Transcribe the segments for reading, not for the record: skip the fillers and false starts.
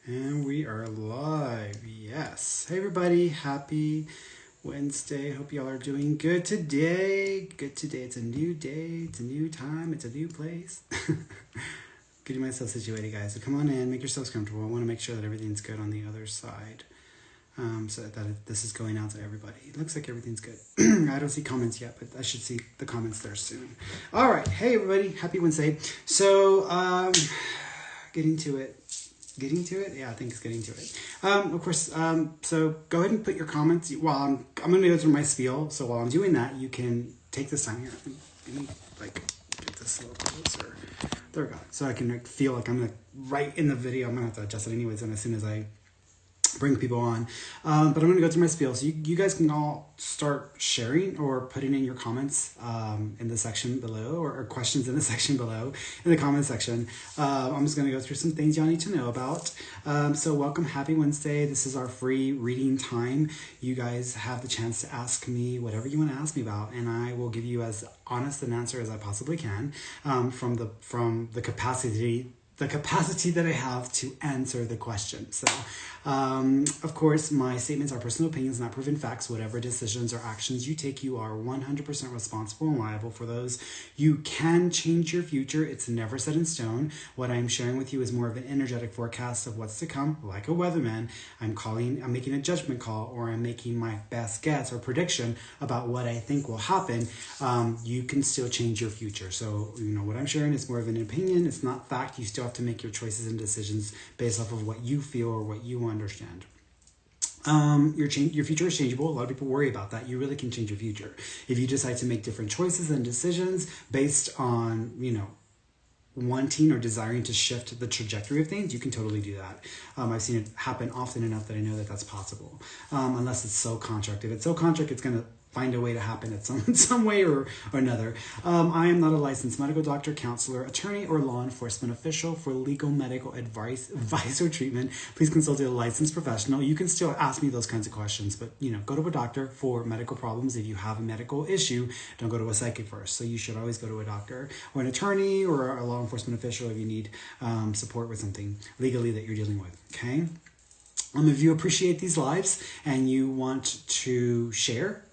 And we are live. Yes. Hey, everybody. Happy Wednesday. Hope y'all are doing good today. Good today. It's a new day. It's a new time. It's a new place. Getting myself situated, guys. So come on in. Make yourselves comfortable. I want to make sure that everything's good on the other side. So that this is going out to everybody. It looks like everything's good. I don't see comments yet, but I should see the comments there soon. All right. Hey, everybody. Happy Wednesday. So, getting to it. Getting to it? Yeah, I think it's getting to it. Of course, so go ahead and put your comments while I'm going to go through my spiel. So while I'm doing that, you can take this time here. Let me get this a little closer. There we go. So I can feel like I'm right in the video. I'm going to have to adjust it anyways. And as soon as I bring people on. But I'm going to go through my spiel. So you guys can all start sharing or putting in your comments in the section below or questions in the section below in the comment section. I'm just going to go through some things y'all need to know about. So welcome. Happy Wednesday. This is our free reading time. You guys have the chance to ask me whatever you want to ask me about, and I will give you as honest an answer as I possibly can from the capacity that I have to answer the question. So, of course, my statements are personal opinions, not proven facts. Whatever decisions or actions you take, you are 100% responsible and liable for those. You can change your future. It's never set in stone. What I'm sharing with you is more of an energetic forecast of what's to come, like a weatherman. I'm making a judgment call, or I'm making my best guess or prediction about what I think will happen. You can still change your future. So, what I'm sharing is more of an opinion. It's not fact. You still have to make your choices and decisions based off of what you feel or what you understand. Your future is changeable. A lot of people worry about that. You really can change your future. If you decide to make different choices and decisions based on, wanting or desiring to shift the trajectory of things, you can totally do that. I've seen it happen often enough that I know that that's possible. Unless it's so contract. If it's so contract, it's going to find a way to happen at some way or another. I am not a licensed medical doctor, counselor, attorney, or law enforcement official. For legal medical advice or treatment, please consult a licensed professional. You can still ask me those kinds of questions, but go to a doctor for medical problems. If you have a medical issue, don't go to a psychic first. So you should always go to a doctor or an attorney or a law enforcement official if you need support with something legally that you're dealing with. Okay. If you appreciate these lives and you want to share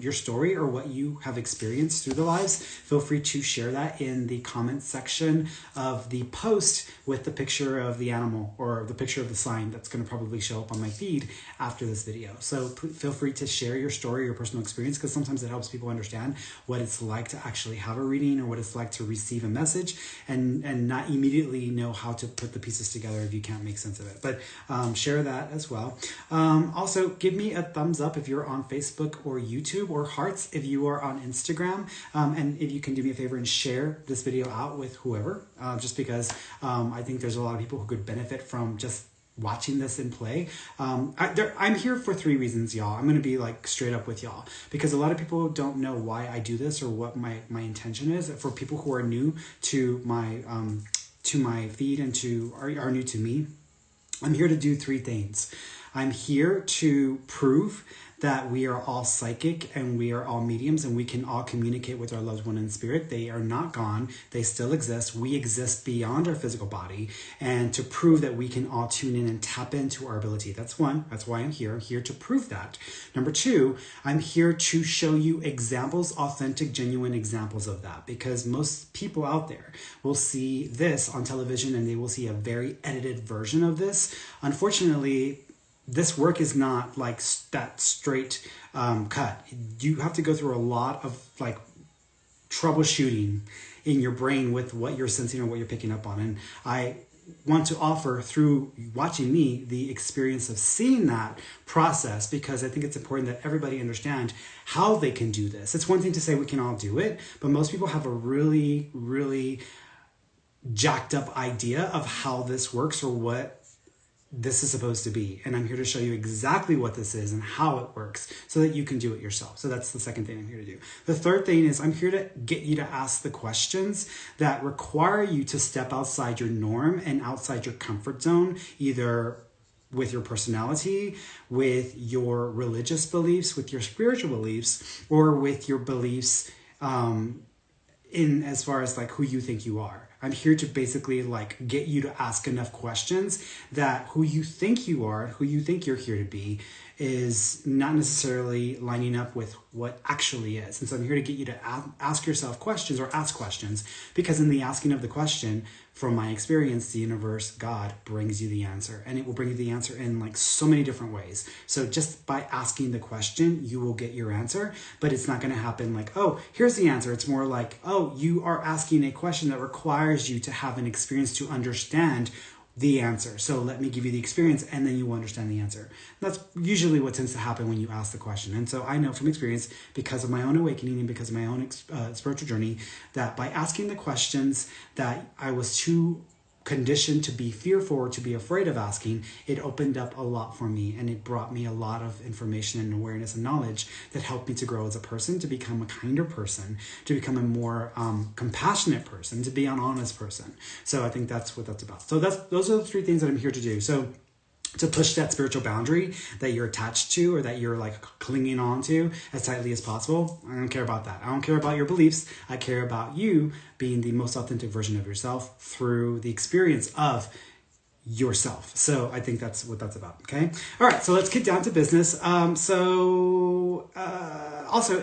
your story or what you have experienced through the lives, feel free to share that in the comment section of the post with the picture of the animal or the picture of the sign that's going to probably show up on my feed after this video. So feel free to share your story, your personal experience, because sometimes it helps people understand what it's like to actually have a reading or what it's like to receive a message and not immediately know how to put the pieces together if you can't make sense of it. But share that as well. Also, give me a thumbs up if you're on Facebook or YouTube, or hearts if you are on Instagram, and if you can do me a favor and share this video out with whoever, just because I think there's a lot of people who could benefit from just watching this in play. I'm here for 3 reasons, y'all. I'm going to be straight up with y'all, because a lot of people don't know why I do this or what my intention is. For people who are new to my feed and are new to me, I'm here to do 3 things. I'm here to prove that we are all psychic and we are all mediums and we can all communicate with our loved one in spirit. They are not gone. They still exist. We exist beyond our physical body, and to prove that we can all tune in and tap into our ability. That's one. That's why I'm here. I'm here to prove that. Number 2, I'm here to show you examples, authentic, genuine examples of that, because most people out there will see this on television and they will see a very edited version of this. Unfortunately, this work is not that straight cut. You have to go through a lot of troubleshooting in your brain with what you're sensing or what you're picking up on. And I want to offer, through watching me, the experience of seeing that process, because I think it's important that everybody understand how they can do this. It's one thing to say we can all do it, but most people have a really, really jacked up idea of how this works or what this is supposed to be. And I'm here to show you exactly what this is and how it works so that you can do it yourself. So that's the second thing I'm here to do. The third thing is I'm here to get you to ask the questions that require you to step outside your norm and outside your comfort zone, either with your personality, with your religious beliefs, with your spiritual beliefs, or with your beliefs in as far as who you think you are. I'm here to basically like get you to ask enough questions that who you think you are, who you think you're here to be, is not necessarily lining up with what actually is. And so I'm here to get you to ask yourself questions or ask questions, because in the asking of the question, from my experience, the universe, God, brings you the answer, and it will bring you the answer in like so many different ways. So just by asking the question, you will get your answer, but it's not going to happen like, oh, here's the answer. It's more like, oh, you are asking a question that requires you to have an experience to understand the answer. So let me give you the experience, and then you will understand the answer. That's usually what tends to happen when you ask the question. And so I know from experience, because of my own awakening and because of my own spiritual journey, that by asking the questions that I was too conditioned to be fearful or to be afraid of asking, it opened up a lot for me, and it brought me a lot of information and awareness and knowledge that helped me to grow as a person, to become a kinder person, to become a more compassionate person, to be an honest person. So I think that's what that's about. So those are the three things that I'm here to do. So to push that spiritual boundary that you're attached to or that you're like clinging on to as tightly as possible. I don't care about that. I don't care about your beliefs. I care about you being the most authentic version of yourself through the experience of yourself. So I think that's what that's about. Okay. All right. So let's get down to business. Also,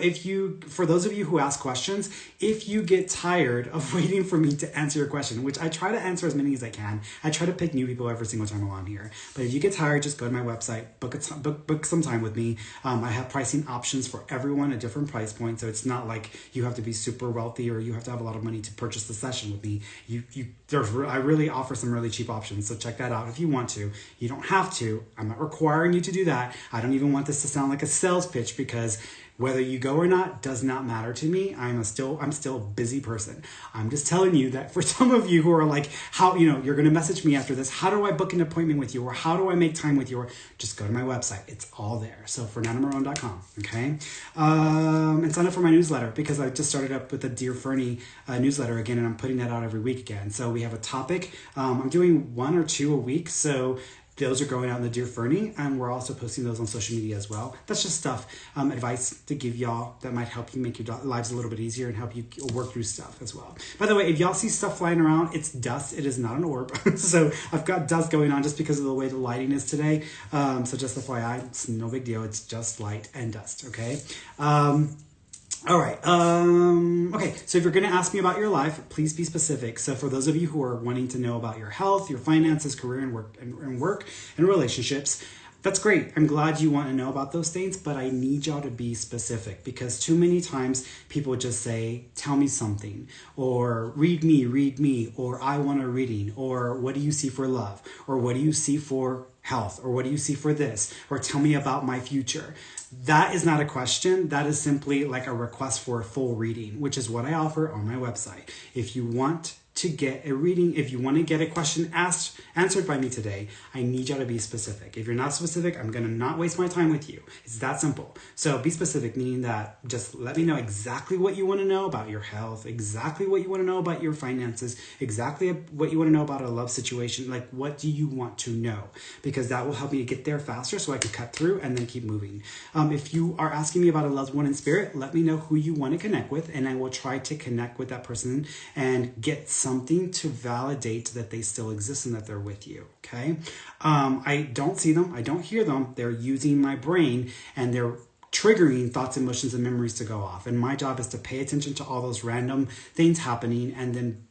for those of you who ask questions, if you get tired of waiting for me to answer your question, which I try to answer as many as I can, I try to pick new people every single time I'm on here. But if you get tired, just go to my website, book some time with me. I have pricing options for everyone at different price points. So it's not like you have to be super wealthy or you have to have a lot of money to purchase the session with me. I really offer some really cheap options. So check that out if you want to. You don't have to. I'm not requiring you to do that. I don't even want this to sound like a sales pitch, because whether you go or not does not matter to me. I'm still a busy person. I'm just telling you that for some of you who are like, how, you're going to message me after this, how do I book an appointment with you? Or how do I make time with you? Or just go to my website. It's all there. So fernandomarone.com. Okay. And sign up for my newsletter, because I just started up with the Dear Ferny newsletter again, and I'm putting that out every week again. So we have a topic. I'm doing 1 or 2 a week. So those are going out in the Dear Ferny, and we're also posting those on social media as well. That's just stuff, advice to give y'all that might help you make your lives a little bit easier and help you work through stuff as well. By the way, if y'all see stuff flying around, it's dust. It is not an orb. So I've got dust going on just because of the way the lighting is today. So just FYI, it's no big deal. It's just light and dust, okay? All right. Okay. So if you're going to ask me about your life, please be specific. So for those of you who are wanting to know about your health, your finances, career, and work and relationships, that's great. I'm glad you want to know about those things, but I need y'all to be specific, because too many times people just say, tell me something, or read me, or I want a reading, or what do you see for love, or what do you see for health, or what do you see for this, or tell me about my future. That is not a question. That is simply like a request for a full reading, which is what I offer on my website. If you want to get a reading, if you want to get a question answered by me today, I need you to be specific. If you're not specific, I'm going to not waste my time with you. It's that simple. So be specific, meaning that just let me know exactly what you want to know about your health, exactly what you want to know about your finances, exactly what you want to know about a love situation. Like, what do you want to know? Because that will help me to get there faster so I can cut through and then keep moving. If you are asking me about a loved one in spirit, let me know who you want to connect with, and I will try to connect with that person and get something to validate that they still exist and that they're with you. Okay. I don't see them. I don't hear them. They're using my brain, and they're triggering thoughts, emotions, and memories to go off. And my job is to pay attention to all those random things happening and then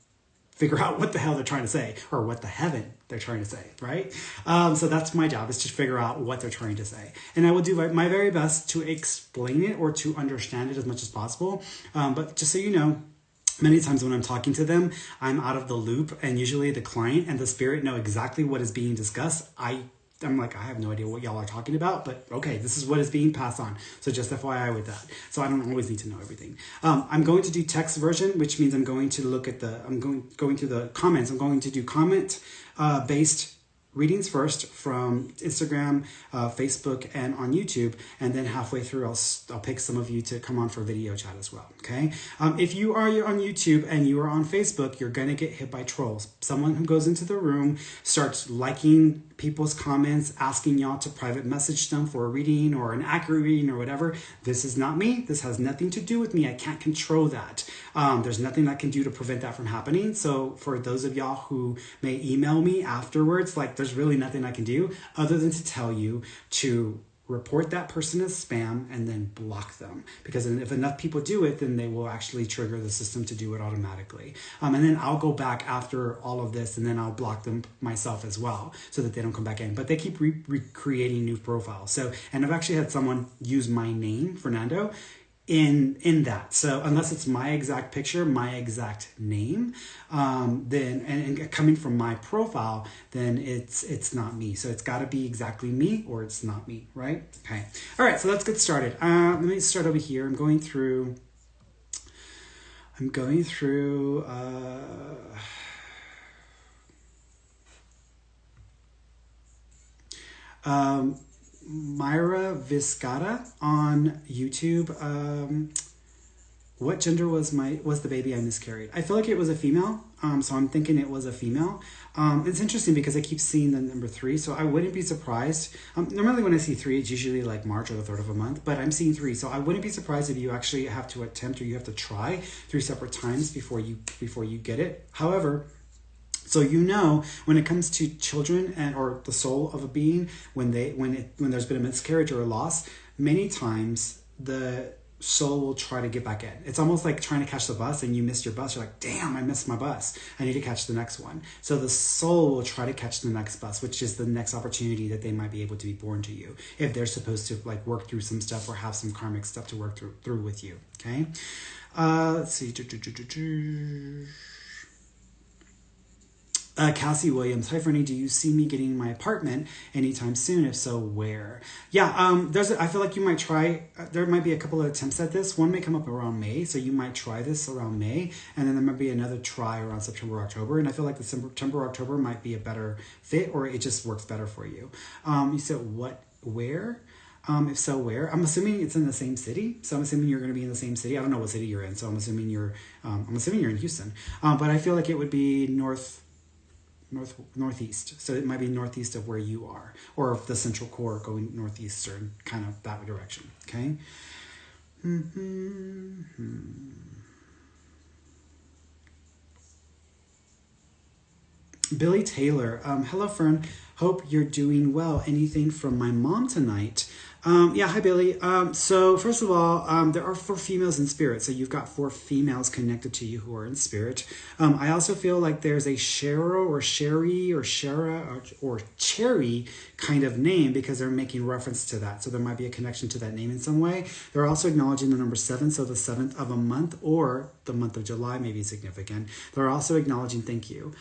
figure out what the hell they're trying to say, or what the heaven they're trying to say, right? So that's my job, is to figure out what they're trying to say. And I will do my very best to explain it or to understand it as much as possible. But just so you know, many times when I'm talking to them, I'm out of the loop, and usually the client and the spirit know exactly what is being discussed. I'm like, I have no idea what y'all are talking about, but okay, this is what is being passed on. So just FYI with that. So I don't always need to know everything. I'm going to do text version, which means I'm going to look at I'm going to the comments. I'm going to do comment based readings first from Instagram, Facebook, and on YouTube, and then halfway through I'll pick some of you to come on for video chat as well. Okay. If you are on YouTube and you are on Facebook, you're gonna get hit by trolls. Someone who goes into the room, starts liking people's comments, asking y'all to private message them for a reading or an accurate reading or whatever. This is not me. This has nothing to do with me. I can't control that. There's nothing I can do to prevent that from happening. So for those of y'all who may email me afterwards, like there's really nothing I can do other than to tell you to report that person as spam and then block them, because if enough people do it, then they will actually trigger the system to do it automatically. And then I'll go back after all of this and then I'll block them myself as well so that they don't come back in, but they keep recreating new profiles. So, and I've actually had someone use my name, Fernando, in that. So unless it's my exact picture, my exact name, then and coming from my profile, then it's not me. So it's got to be exactly me or it's not me, right? Okay. All right. So let's get started. Let me start over here. I'm going through. Myra Viscata on YouTube. What gender was the baby I miscarried? I feel like it was a female. So I'm thinking it was a female. It's interesting because I keep seeing the number 3, so I wouldn't be surprised. Normally when I see 3, it's usually like March or the 3rd of a month, but I'm seeing 3, so I wouldn't be surprised if you actually have to attempt or you have to try 3 separate times before you get it. However, so when it comes to children or the soul of a being, when there's been a miscarriage or a loss, many times the soul will try to get back in. It's almost like trying to catch the bus and you missed your bus. You're like, damn, I missed my bus. I need to catch the next one. So the soul will try to catch the next bus, which is the next opportunity that they might be able to be born to you if they're supposed to like work through some stuff or have some karmic stuff to work through with you. Okay. Let's see. Cassie Williams, hi Ferny, do you see me getting my apartment anytime soon? If so, where? Yeah, I feel like you might try, there might be a couple of attempts at this. One may come up around May, so you might try this around May, and then there might be another try around September, October, and I feel like the September, October might be a better fit, or it just works better for you. You said where? If so, where? I'm assuming it's in the same city. So I'm assuming you're going to be in the same city. I don't know what city you're in, so I'm assuming you're in Houston. But I feel like it would be northeast, so it might be northeast of where you are, or the central core going northeastern, kind of that direction. Okay. Billy Taylor, hello Fern, hope you're doing well. Anything from my mom tonight? Yeah, hi Billy. So first of all, there are 4 females in spirit. So you've got 4 females connected to you who are in spirit. I also feel like there's a Cheryl or Sherry or Shara or Cherry kind of name because they're making reference to that. So there might be a connection to that name in some way. They're also acknowledging the number 7. So the 7th of a month or the month of July may be significant. They're also acknowledging thank you.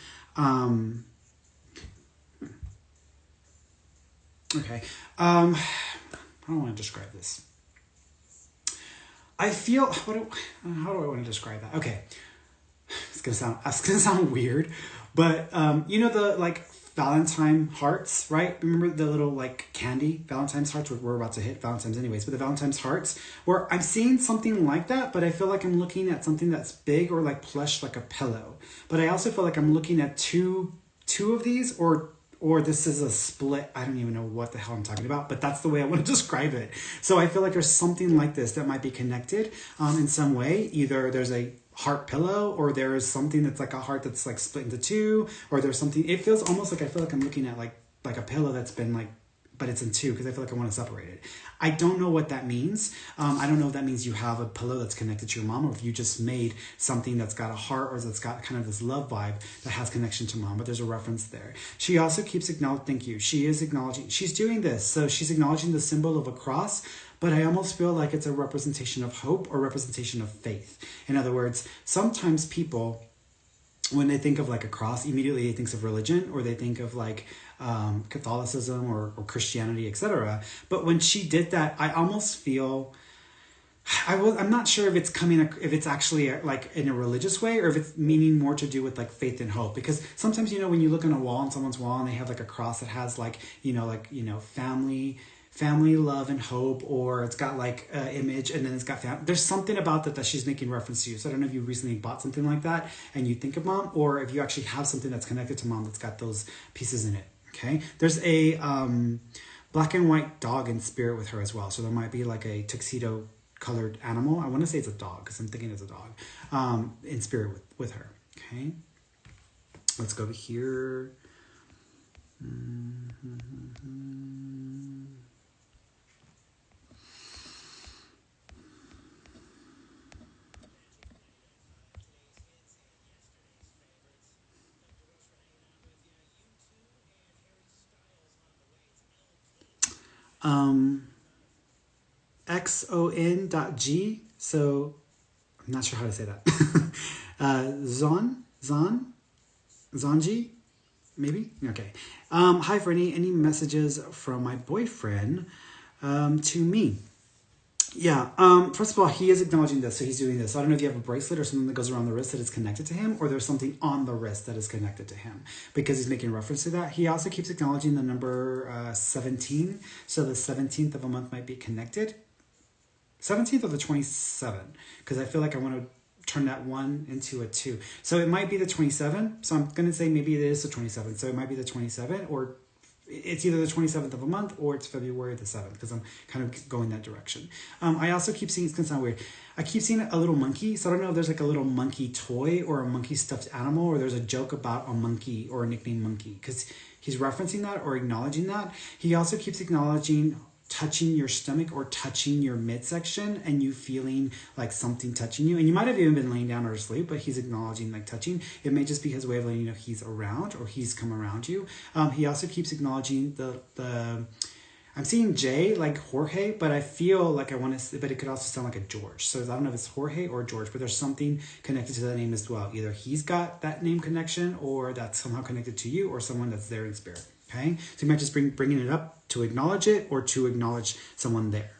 Okay. How do I want to describe this? I feel, how do I want to describe that? Okay. It's gonna sound weird, but the like Valentine hearts, right? Remember the little like candy Valentine's hearts? We're about to hit Valentine's anyways, but the Valentine's hearts, where I'm seeing something like that, but I feel like I'm looking at something that's big or like plush, like a pillow. But I also feel like I'm looking at two of these, or this is a split. I don't even know what the hell I'm talking about, but that's the way I want to describe it. So I feel like there's something like this that might be connected in some way. Either there's a heart pillow, or there is something that's like a heart that's like split into 2, or there's something, it feels almost like, I feel like I'm looking at like a pillow that's been like, but it's in 2 because I feel like I want to separate it. I don't know what that means. I don't know if that means you have a pillow that's connected to your mom, or if you just made something that's got a heart or that's got kind of this love vibe that has connection to mom, but there's a reference there. She also keeps acknowledging, thank you. She is acknowledging, she's doing this. So she's acknowledging the symbol of a cross, but I almost feel like it's a representation of hope or representation of faith. In other words, sometimes people, when they think of like a cross, immediately they think of religion, or they think of like Catholicism or Christianity, etc. But when she did that, I almost feel I'm not sure if it's if it's actually like in a religious way or if it's meaning more to do with like faith and hope. Because sometimes, when you look on a wall, on someone's wall, and they have like a cross that has like, family, love, and hope, or it's got like an image, and then it's got there's something about that she's making reference to. So I don't know if you recently bought something like that and you think of mom, or if you actually have something that's connected to mom that's got those pieces in it. Okay. There's a black and white dog in spirit with her as well. So there might be like a tuxedo colored animal. I want to say it's a dog because I'm thinking it's a dog in spirit with her. Okay. Let's go over here. XON.G. So I'm not sure how to say that. Zonji, maybe? Okay. Hi, Ferny. Any messages from my boyfriend to me? Yeah. First of all, he is acknowledging this, so he's doing this. So I don't know if you have a bracelet or something that goes around the wrist that is connected to him, or there's something on the wrist that is connected to him because he's making reference to that. He also keeps acknowledging the number 17. So the 17th of a month might be connected. 17th or the 27th, because I feel like I want to turn that 1 into a 2. So it might be the 27th. So I'm going to say maybe it is the 27th. So it might be the 27th, or it's either the 27th of a month or it's February the 7th, because I'm kind of going that direction. I also keep seeing, it's going to sound weird, I keep seeing a little monkey. So I don't know if there's like a little monkey toy or a monkey stuffed animal, or there's a joke about a monkey or a nickname monkey, because he's referencing that or acknowledging that. He also keeps acknowledging touching your stomach or touching your midsection and you feeling like something touching you. And you might have even been laying down or asleep, but he's acknowledging like touching. It may just be his way of letting you know he's around or he's come around you. He also keeps acknowledging the I'm seeing J like Jorge, but I feel like I want to, but it could also sound like a George. So I don't know if it's Jorge or George, but there's something connected to that name as well. Either he's got that name connection or that's somehow connected to you or someone that's there in spirit. Okay, so you might just bringing it up to acknowledge it or to acknowledge someone there.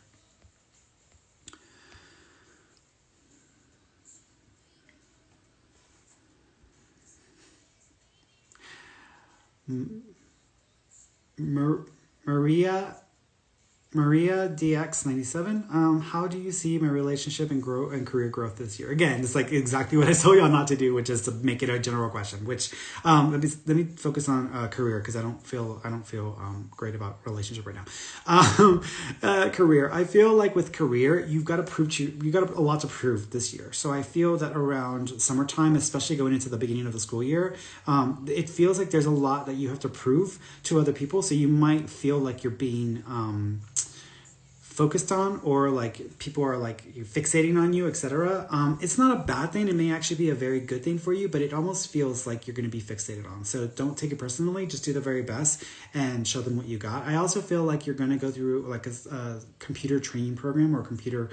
Maria DX97. How do you see my relationship and career growth this year? Again, it's like exactly what I told y'all not to do, which is to make it a general question. Which let me focus on career because I don't feel great about relationship right now. Career. I feel like with career, you've got a lot to prove this year. So I feel that around summertime, especially going into the beginning of the school year, it feels like there's a lot that you have to prove to other people. So you might feel like you're being focused on, or like people are like fixating on you, etc. It's not a bad thing. It may actually be a very good thing for you, but it almost feels like you're going to be fixated on. So don't take it personally. Just do the very best and show them what you got. I also feel like you're going to go through like a computer training program or computer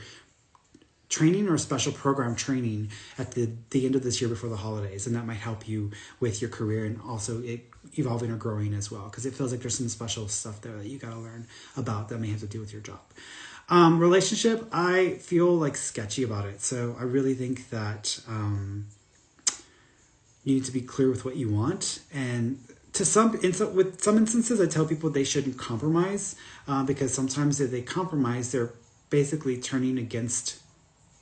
training or special program training at the end of this year before the holidays, and that might help you with your career and also it evolving or growing as well, because it feels like there's some special stuff there that you got to learn about that may have to do with your job. Relationship, I feel like sketchy about it, so I really think that you need to be clear with what you want. And with some instances, I tell people they shouldn't compromise, because sometimes if they compromise, they're basically turning against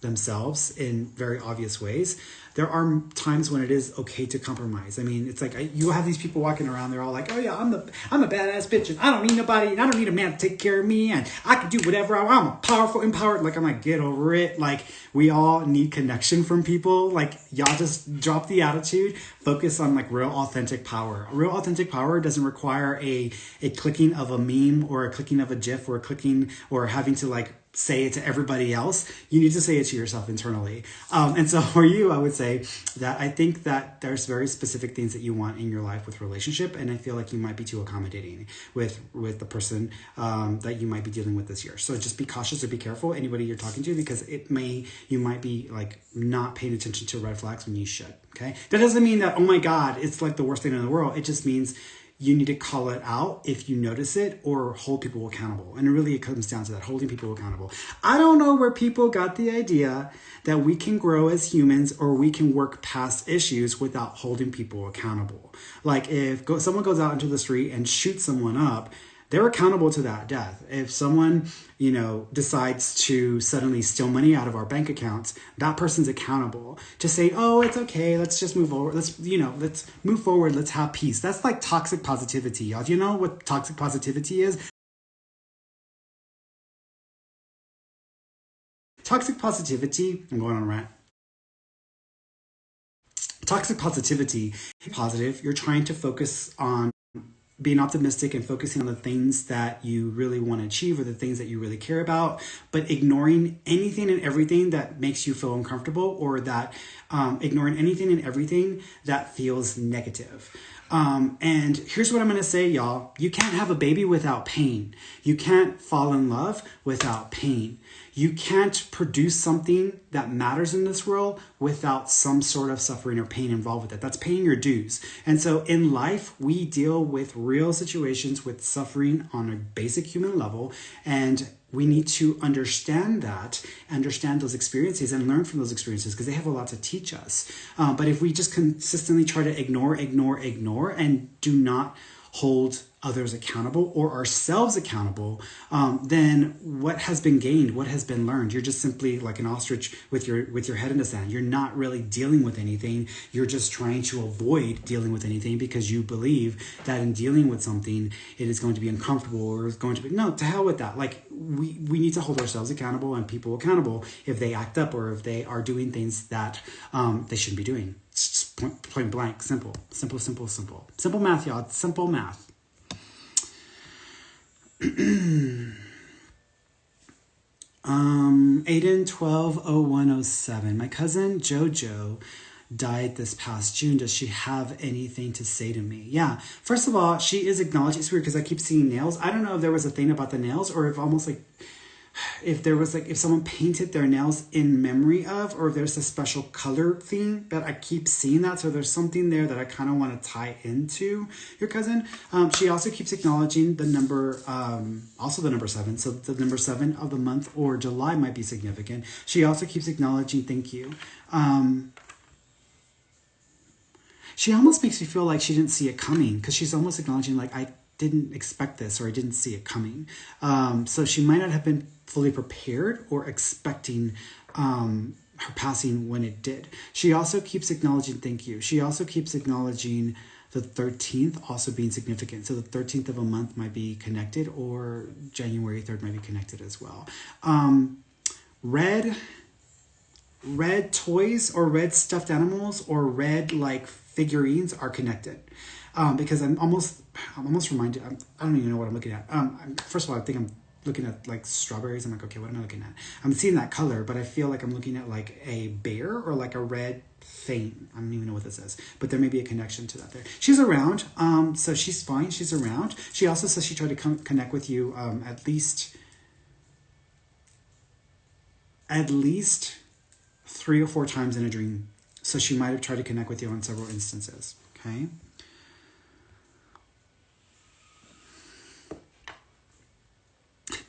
themselves in very obvious ways. There are times when it is okay to compromise. I mean, it's like you have these people walking around. They're all like, "Oh yeah, I'm a badass bitch, and I don't need nobody, and I don't need a man to take care of me, and I can do whatever I want. I'm a powerful, empowered." Like I'm like, get over it. Like we all need connection from people. Like y'all just drop the attitude. Focus on like real authentic power. Real authentic power doesn't require a clicking of a meme or a clicking of a GIF or a clicking or having to like say it to everybody else. You need to say it to yourself internally. And so for you, I would say that I think that there's very specific things that you want in your life with relationship. And I feel like you might be too accommodating with the person that you might be dealing with this year. So just be cautious or be careful, anybody you're talking to, because you might be like not paying attention to red flags when you should. Okay. That doesn't mean that, oh my God, it's like the worst thing in the world. It just means you need to call it out if you notice it or hold people accountable. And really it comes down to that, holding people accountable. I don't know where people got the idea that we can grow as humans or we can work past issues without holding people accountable. Like if someone goes out into the street and shoots someone up, they're accountable to that death. If someone, decides to suddenly steal money out of our bank accounts, that person's accountable to say, oh, it's okay. Let's just move forward. Let's move forward. Let's have peace. That's like toxic positivity. Y'all, do you know what toxic positivity is? Toxic positivity, I'm going on a rant. Toxic positivity, positive, you're trying to focus on being optimistic and focusing on the things that you really want to achieve or the things that you really care about, but ignoring anything and everything that makes you feel uncomfortable or that ignoring anything and everything that feels negative. And here's what I'm going to say, y'all. You can't have a baby without pain. You can't fall in love without pain. You can't produce something that matters in this world without some sort of suffering or pain involved with it. That's paying your dues. And so in life, we deal with real situations with suffering on a basic human level. And we need to understand that, understand those experiences and learn from those experiences because they have a lot to teach us. But if we just consistently try to ignore, and do not hold others accountable or ourselves accountable, then what has been gained, what has been learned? You're just simply like an ostrich with your head in the sand. You're not really dealing with anything. You're just trying to avoid dealing with anything because you believe that in dealing with something, it is going to be uncomfortable or it's going to be, no, to hell with that. Like we need to hold ourselves accountable and people accountable if they act up or if they are doing things that they shouldn't be doing. It's just point blank, simple math, y'all. It's simple math. Aiden 120107. My cousin Jojo died this past June. Does she have anything to say to me? Yeah. First of all, she is acknowledging. It's weird because I keep seeing nails. I don't know if there was a thing about the nails or if almost like if there was like if someone painted their nails in memory of, or if there's a special color thing that I keep seeing that. So there's something there that I kind of want to tie into your cousin. She also keeps acknowledging the number, also the number 7. So the number 7 of the month or July might be significant. She also keeps acknowledging thank you. She almost makes me feel like she didn't see it coming because she's almost acknowledging like I didn't expect this or I didn't see it coming. So she might not have been fully prepared or expecting her passing when it did. She also keeps acknowledging thank you. She also keeps acknowledging the 13th also being significant. So the 13th of a month might be connected or January 3rd might be connected as well. Red toys or red stuffed animals or red like figurines are connected. Because I'm almost reminded, I don't even know what I'm looking at. First of all, I think I'm looking at like strawberries. I'm like, okay, what am I looking at? I'm seeing that color, but I feel like I'm looking at like a bear or like a red thing. I don't even know what this is, but there may be a connection to that there. She's around, so she's fine. She's around. She also says she tried to connect with you at least 3 or 4 times in a dream. So she might have tried to connect with you on several instances. Okay.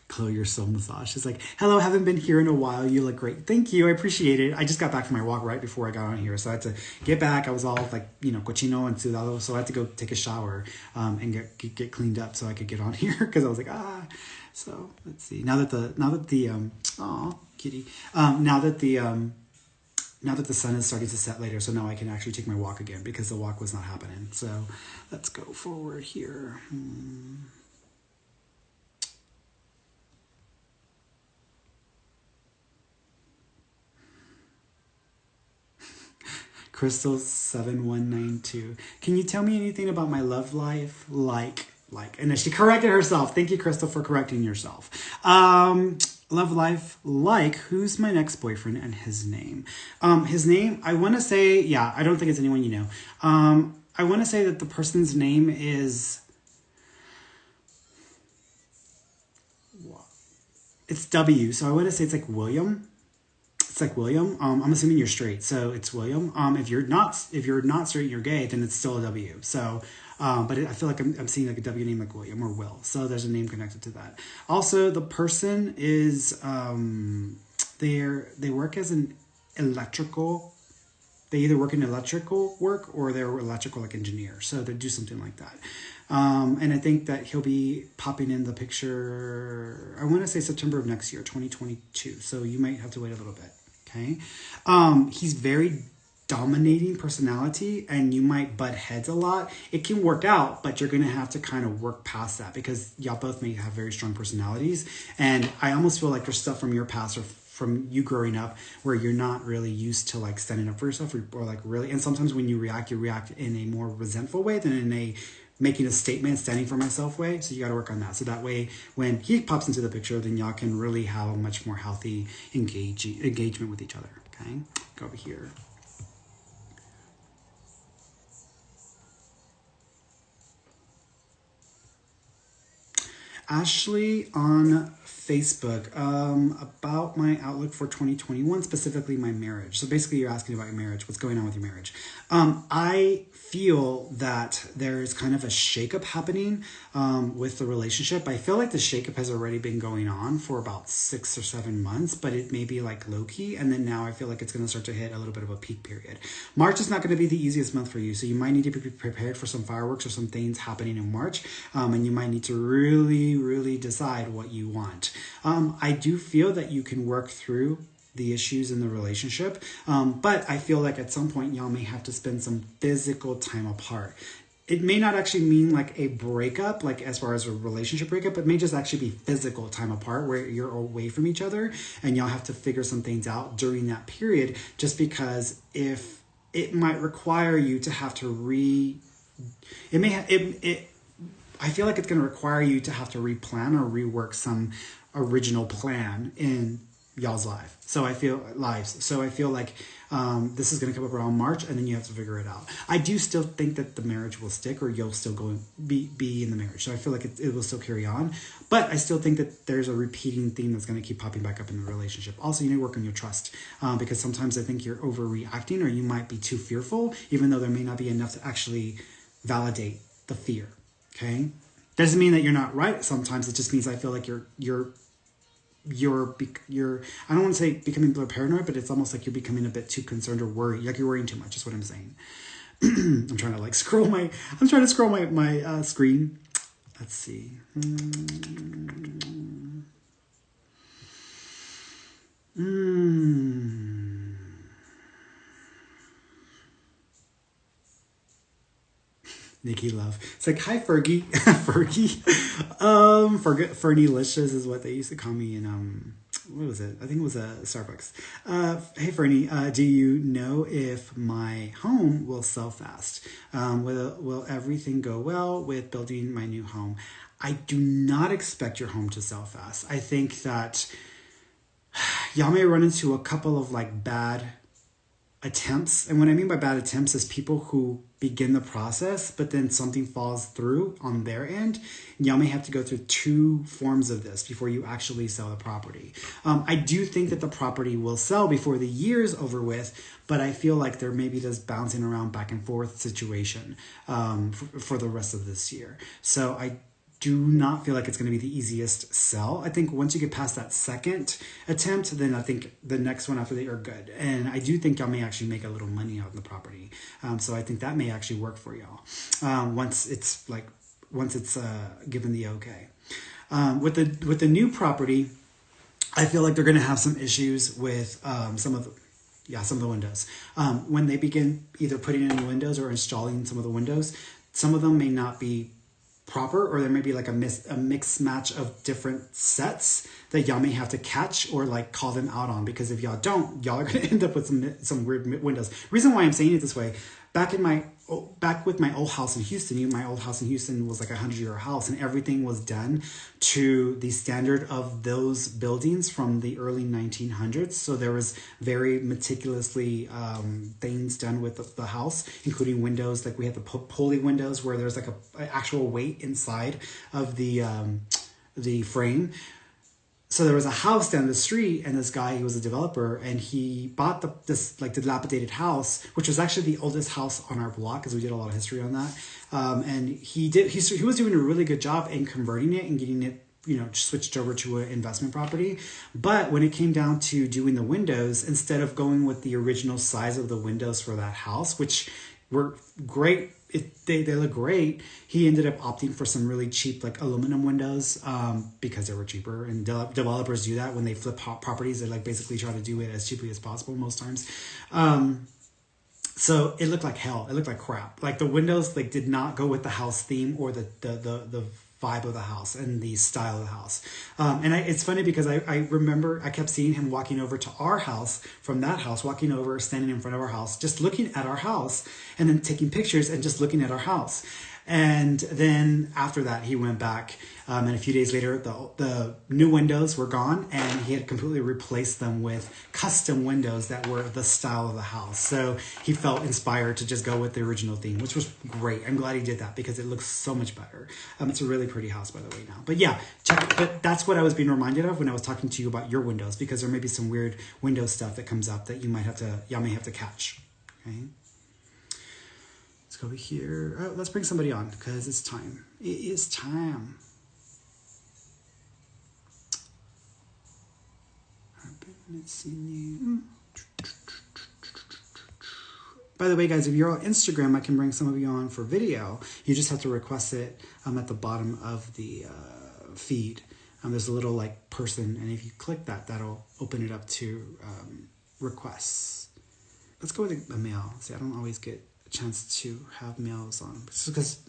Chloe, your soul massage. She's like, hello, haven't been here in a while. You look great. Thank you. I appreciate it. I just got back from my walk right before I got on here. So I had to get back. I was all like, cochino and sudado. So I had to go take a shower and get cleaned up so I could get on here because I was like, So let's see. Now that the aw, kitty. Now that the sun is starting to set later, so now I can actually take my walk again because the walk was not happening. So let's go forward here. Crystal 7192. Can you tell me anything about my love life? Like, and then she corrected herself. Thank you, Crystal, for correcting yourself. Love life, like, who's my next boyfriend and his name? His name, I want to say, yeah, I don't think it's anyone you know. I want to say that the person's name is, it's W, so I want to say it's like William. It's like William. I'm assuming you're straight, so it's William. If you're not straight, you're gay, then it's still a W. So But I feel like I'm seeing like a W name like William or Will. So there's a name connected to that. Also, the person is, they work as an electrical, they either work in electrical work or they're electrical like engineer. So they do something like that. And I think that he'll be popping in the picture, I want to say September of next year, 2022. So you might have to wait a little bit. Okay. He's very dominating personality and you might butt heads a lot. It can work out, but you're going to have to kind of work past that because y'all both may have very strong personalities. And I almost feel like there's stuff from your past or from you growing up where you're not really used to like standing up for yourself or like really. And sometimes when you react in a more resentful way than in a making a statement, standing for myself way. So you got to work on that. So that way, when he pops into the picture, then y'all can really have a much more healthy engagement with each other. Okay, go over here. Ashley on Facebook about my outlook for 2021, specifically my marriage. So basically you're asking about your marriage, what's going on with your marriage. I feel that there's kind of a shakeup happening with the relationship. I feel like the shakeup has already been going on for about 6 or 7 months, but it may be like low key. And then now I feel like it's going to start to hit a little bit of a peak period. March is not going to be the easiest month for you. So you might need to be prepared for some fireworks or some things happening in March. And you might need to really decide what you want. I do feel that you can work through the issues in the relationship. But I feel like at some point y'all may have to spend some physical time apart. It may not actually mean like a breakup, like as far as a relationship breakup, it may just actually be physical time apart where you're away from each other and y'all have to figure some things out during that period, just because if it might require you to have to I feel like it's going to require you to have to replan or rework some original plan in y'all's life. So I feel like this is going to come up around March, and then you have to figure it out. I do still think that the marriage will stick, or you'll still be in the marriage. So I feel like it will still carry on, but I still think that there's a repeating theme that's going to keep popping back up in the relationship. Also, you need to work on your trust because sometimes I think you're overreacting, or you might be too fearful, even though there may not be enough to actually validate the fear. Okay, doesn't mean that you're not right. Sometimes it just means I feel like you're I don't want to say becoming a little paranoid, but it's almost like you're becoming a bit too concerned or worried. Like you're worrying too much is what I'm saying. I'm trying to scroll my screen. Let's see. Nikki Love. It's like, hi, Fergie. Fergie. Ferny Licious is what they used to call me in, what was it? I think it was Starbucks. Hey, Ferny, do you know if my home will sell fast? Will everything go well with building my new home? I do not expect your home to sell fast. I think that y'all may run into a couple of bad attempts. And what I mean by bad attempts is people who begin the process, but then something falls through on their end. Y'all may have to go through 2 forms of this before you actually sell the property. I do think that the property will sell before the year's over with, but I feel like there may be this bouncing around back and forth situation for the rest of this year. So I do not feel like it's going to be the easiest sell. I think once you get past that second attempt, then I think the next one after that you're good. And I do think y'all may actually make a little money out of the property. So I think that may actually work for y'all once it's given the okay. With the new property, I feel like they're going to have some issues with some of the windows. When they begin either putting in windows or installing some of the windows, some of them may not be proper, or there may be a mixed match of different sets that y'all may have to catch or call them out on, because if y'all don't, y'all are going to end up with some weird windows. Reason why I'm saying it this way, back with my old house in Houston, my old house in Houston was like a 100-year house, and everything was done to the standard of those buildings from the early 1900s. So there was very meticulously things done with the house, including windows. Like we had the pulley windows where there's an actual weight inside of the frame. so there was a house down the street, and this guy, he was a developer, and he bought this like dilapidated house, which was actually the oldest house on our block, because we did a lot of history on that. And he was doing a really good job in converting it and getting it, switched over to an investment property. But when it came down to doing the windows, instead of going with the original size of the windows for that house, which were great, they look great, he ended up opting for some really cheap like aluminum windows, because they were cheaper. And developers do that when they flip properties. They like basically try to do it as cheaply as possible most times. So it looked like hell. It looked like crap. Like the windows like did not go with the house theme or the vibe of the house and the style of the house. It's funny because I remember I kept seeing him walking over to our house from that house, walking over, standing in front of our house, just looking at our house, and then taking pictures and just looking at our house. And then after that, he went back. And a few days later, the new windows were gone, and he had completely replaced them with custom windows that were the style of the house. So he felt inspired to just go with the original theme, which was great. I'm glad he did that because it looks so much better. It's a really pretty house, by the way, now. But yeah, but that's what I was being reminded of when I was talking to you about your windows, because there may be some weird window stuff that comes up that y'all may have to catch. Okay. Let's go over here. Oh, let's bring somebody on because it's time. It is time. By the way, guys, if you're on Instagram, I can bring some of you on for video. You just have to request it at the bottom of the feed. There's a little like person, and if you click that, that'll open it up to requests. Let's go with a male. See, I don't always get a chance to have males on. It's because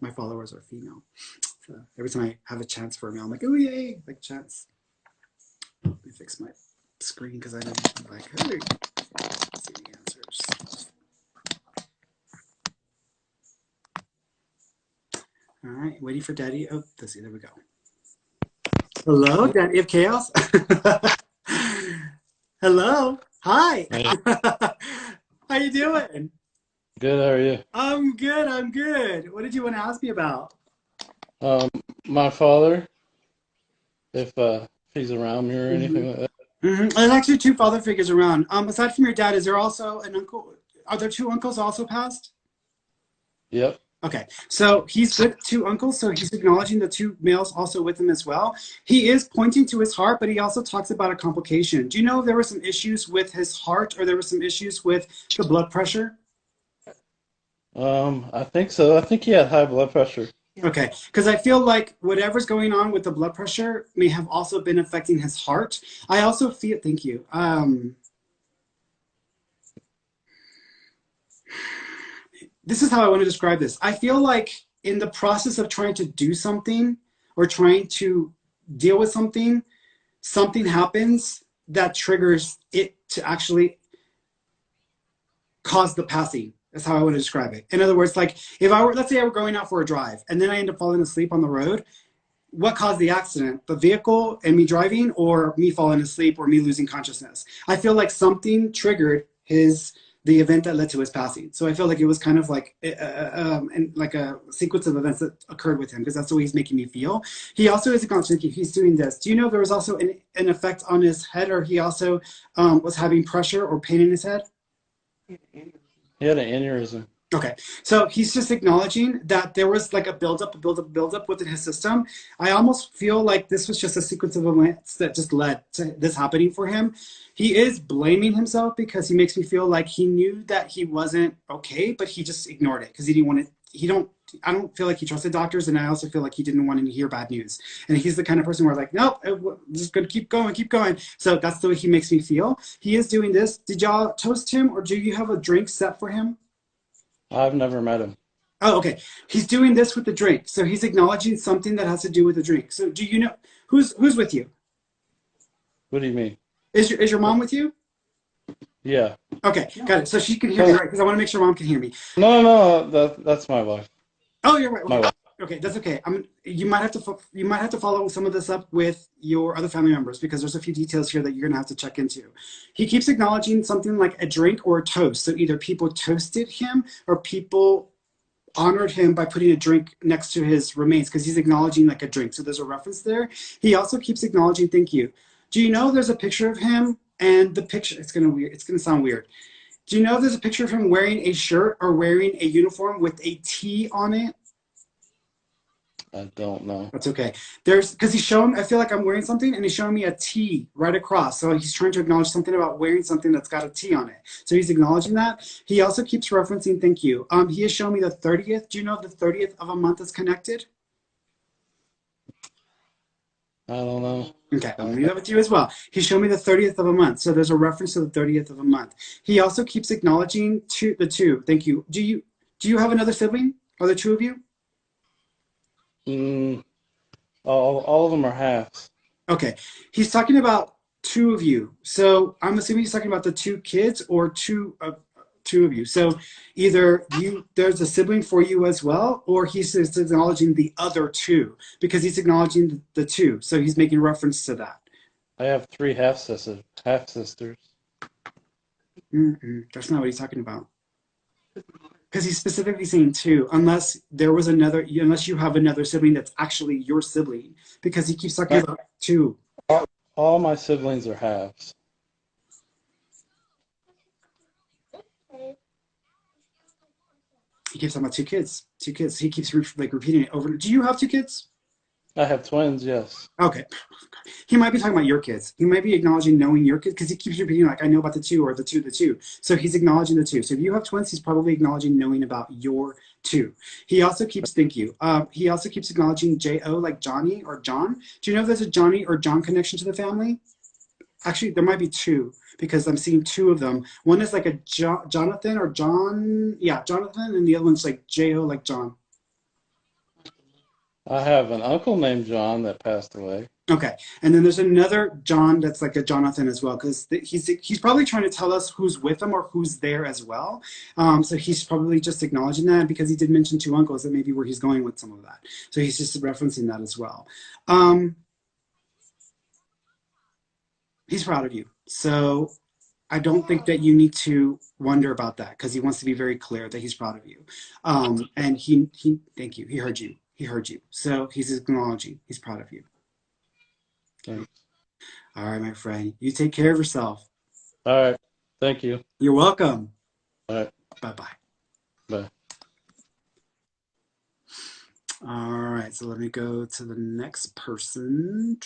my followers are female. So every time I have a chance for a male, I'm like, oh yay, like chance. Let me fix my screen because I didn't like, hey, let's see the answers. All right, waiting for Daddy. Oh, let's see, there we go. Hello, Daddy of Chaos. Hello, hi. Hey, How you doing? good, how are you? I'm good, I'm good. What did you want to ask me about? Um, my father, if he's around me or Mm-hmm. anything like that. There's actually two father figures around. Aside from your dad, is there also an uncle? Are there two uncles also passed? Yep. Okay, so he's with two uncles, so he's acknowledging the two males also with him as well. He is pointing to his heart, but he also talks about a complication. Do you know if there were some issues with his heart or there were some issues with the blood pressure? I think so. I think he had high blood pressure. Okay, because I feel like whatever's going on with the blood pressure may have also been affecting his heart. I also feel, thank you. This is how I want to describe this. I feel like in the process of trying to do something or trying to deal with something, something happens that triggers it to actually cause the passing. That's how I want to describe it. In other words, like if I were, let's say I were going out for a drive and then I end up falling asleep on the road, what caused the accident? The vehicle and me driving, or me falling asleep, or me losing consciousness? I feel like something triggered the event that led to his passing. So I feel like it was kind of like and like a sequence of events that occurred with him, because that's the way he's making me feel. He also is a conscious. He's doing this. Do you know if there was also an effect on his head, or he also was having pressure or pain in his head? He had an aneurysm. Okay, so he's just acknowledging that there was like a buildup within his system. I almost feel like this was just a sequence of events that just led to this happening for him. He is blaming himself because he makes me feel like he knew that he wasn't okay, but he just ignored it because he didn't want to. I don't feel like he trusted doctors, and I also feel like he didn't want to hear bad news. And he's the kind of person where like, nope, I'm just gonna keep going, keep going. So that's the way he makes me feel. He is doing this. Did y'all toast him, or do you have a drink set for him? I've never met him. Oh, okay. He's doing this with the drink. So he's acknowledging something that has to do with the drink. So do you know who's with you? What do you mean? Is your mom with you? Yeah. Okay, got it. So she can hear me, right? Because I want to make sure mom can hear me. No, that's my wife. Oh, you're right. My Okay. wife. Okay, that's okay. You might have to follow some of this up with your other family members, because there's a few details here that you're gonna have to check into. He keeps acknowledging something like a drink or a toast. So either people toasted him or people honored him by putting a drink next to his remains because he's acknowledging like a drink. So there's a reference there. He also keeps acknowledging thank you. Do you know there's a picture of him and the picture it's gonna sound weird. Do you know there's a picture of him wearing a shirt or wearing a uniform with a T on it? I don't know. That's okay. There's because he's showing. I feel like I'm wearing something, and he's showing me a T right across. So he's trying to acknowledge something about wearing something that's got a T on it. So he's acknowledging that. He also keeps referencing thank you. He has shown me the 30th. Do you know the 30th of a month is connected? I don't know. Okay, I'm gonna leave that with you as well. He showed me the 30th of a month, so there's a reference to the 30th of a month. He also keeps acknowledging the two. Thank you. Do you have another sibling? Are there two of you? Mm, all of them are halves. Okay, he's talking about two of you. So I'm assuming he's talking about the two kids or two of you. So either there's a sibling for you as well, or he's just acknowledging the other two because he's acknowledging the two. So he's making reference to that. I have three half sisters. That's not what he's talking about. Because he's specifically saying two, unless you have another sibling that's actually your sibling, because he keeps talking My, about two. all my siblings are halves. He keeps talking about two kids, two kids. He keeps like repeating it over. Do you have two kids? I have twins, yes. Okay. He might be talking about your kids. He might be acknowledging knowing your kids because he keeps repeating like I know about the two or the two, the two. So he's acknowledging the two. So if you have twins, he's probably acknowledging knowing about your two. He also keeps thank you. He also keeps acknowledging J-O like Johnny or John. Do you know if there's a Johnny or John connection to the family? Actually, there might be two because I'm seeing two of them. One is like a Jonathan or John. Yeah, Jonathan, and the other one's like J-O like John. I have an uncle named John that passed away. Okay, and then there's another John that's like a Jonathan as well, because he's probably trying to tell us who's with him or who's there as well. So he's probably just acknowledging that because he did mention two uncles, that may be where he's going with some of that. So he's just referencing that as well. He's proud of you. So I don't think that you need to wonder about that because he wants to be very clear that he's proud of you. And he thank you. He heard you. He heard you. So he's acknowledging he's proud of you. Thanks. All right, my friend. You take care of yourself. All right. Thank you. You're welcome. All right. Bye-bye. Bye. All right, so let me go to the next person.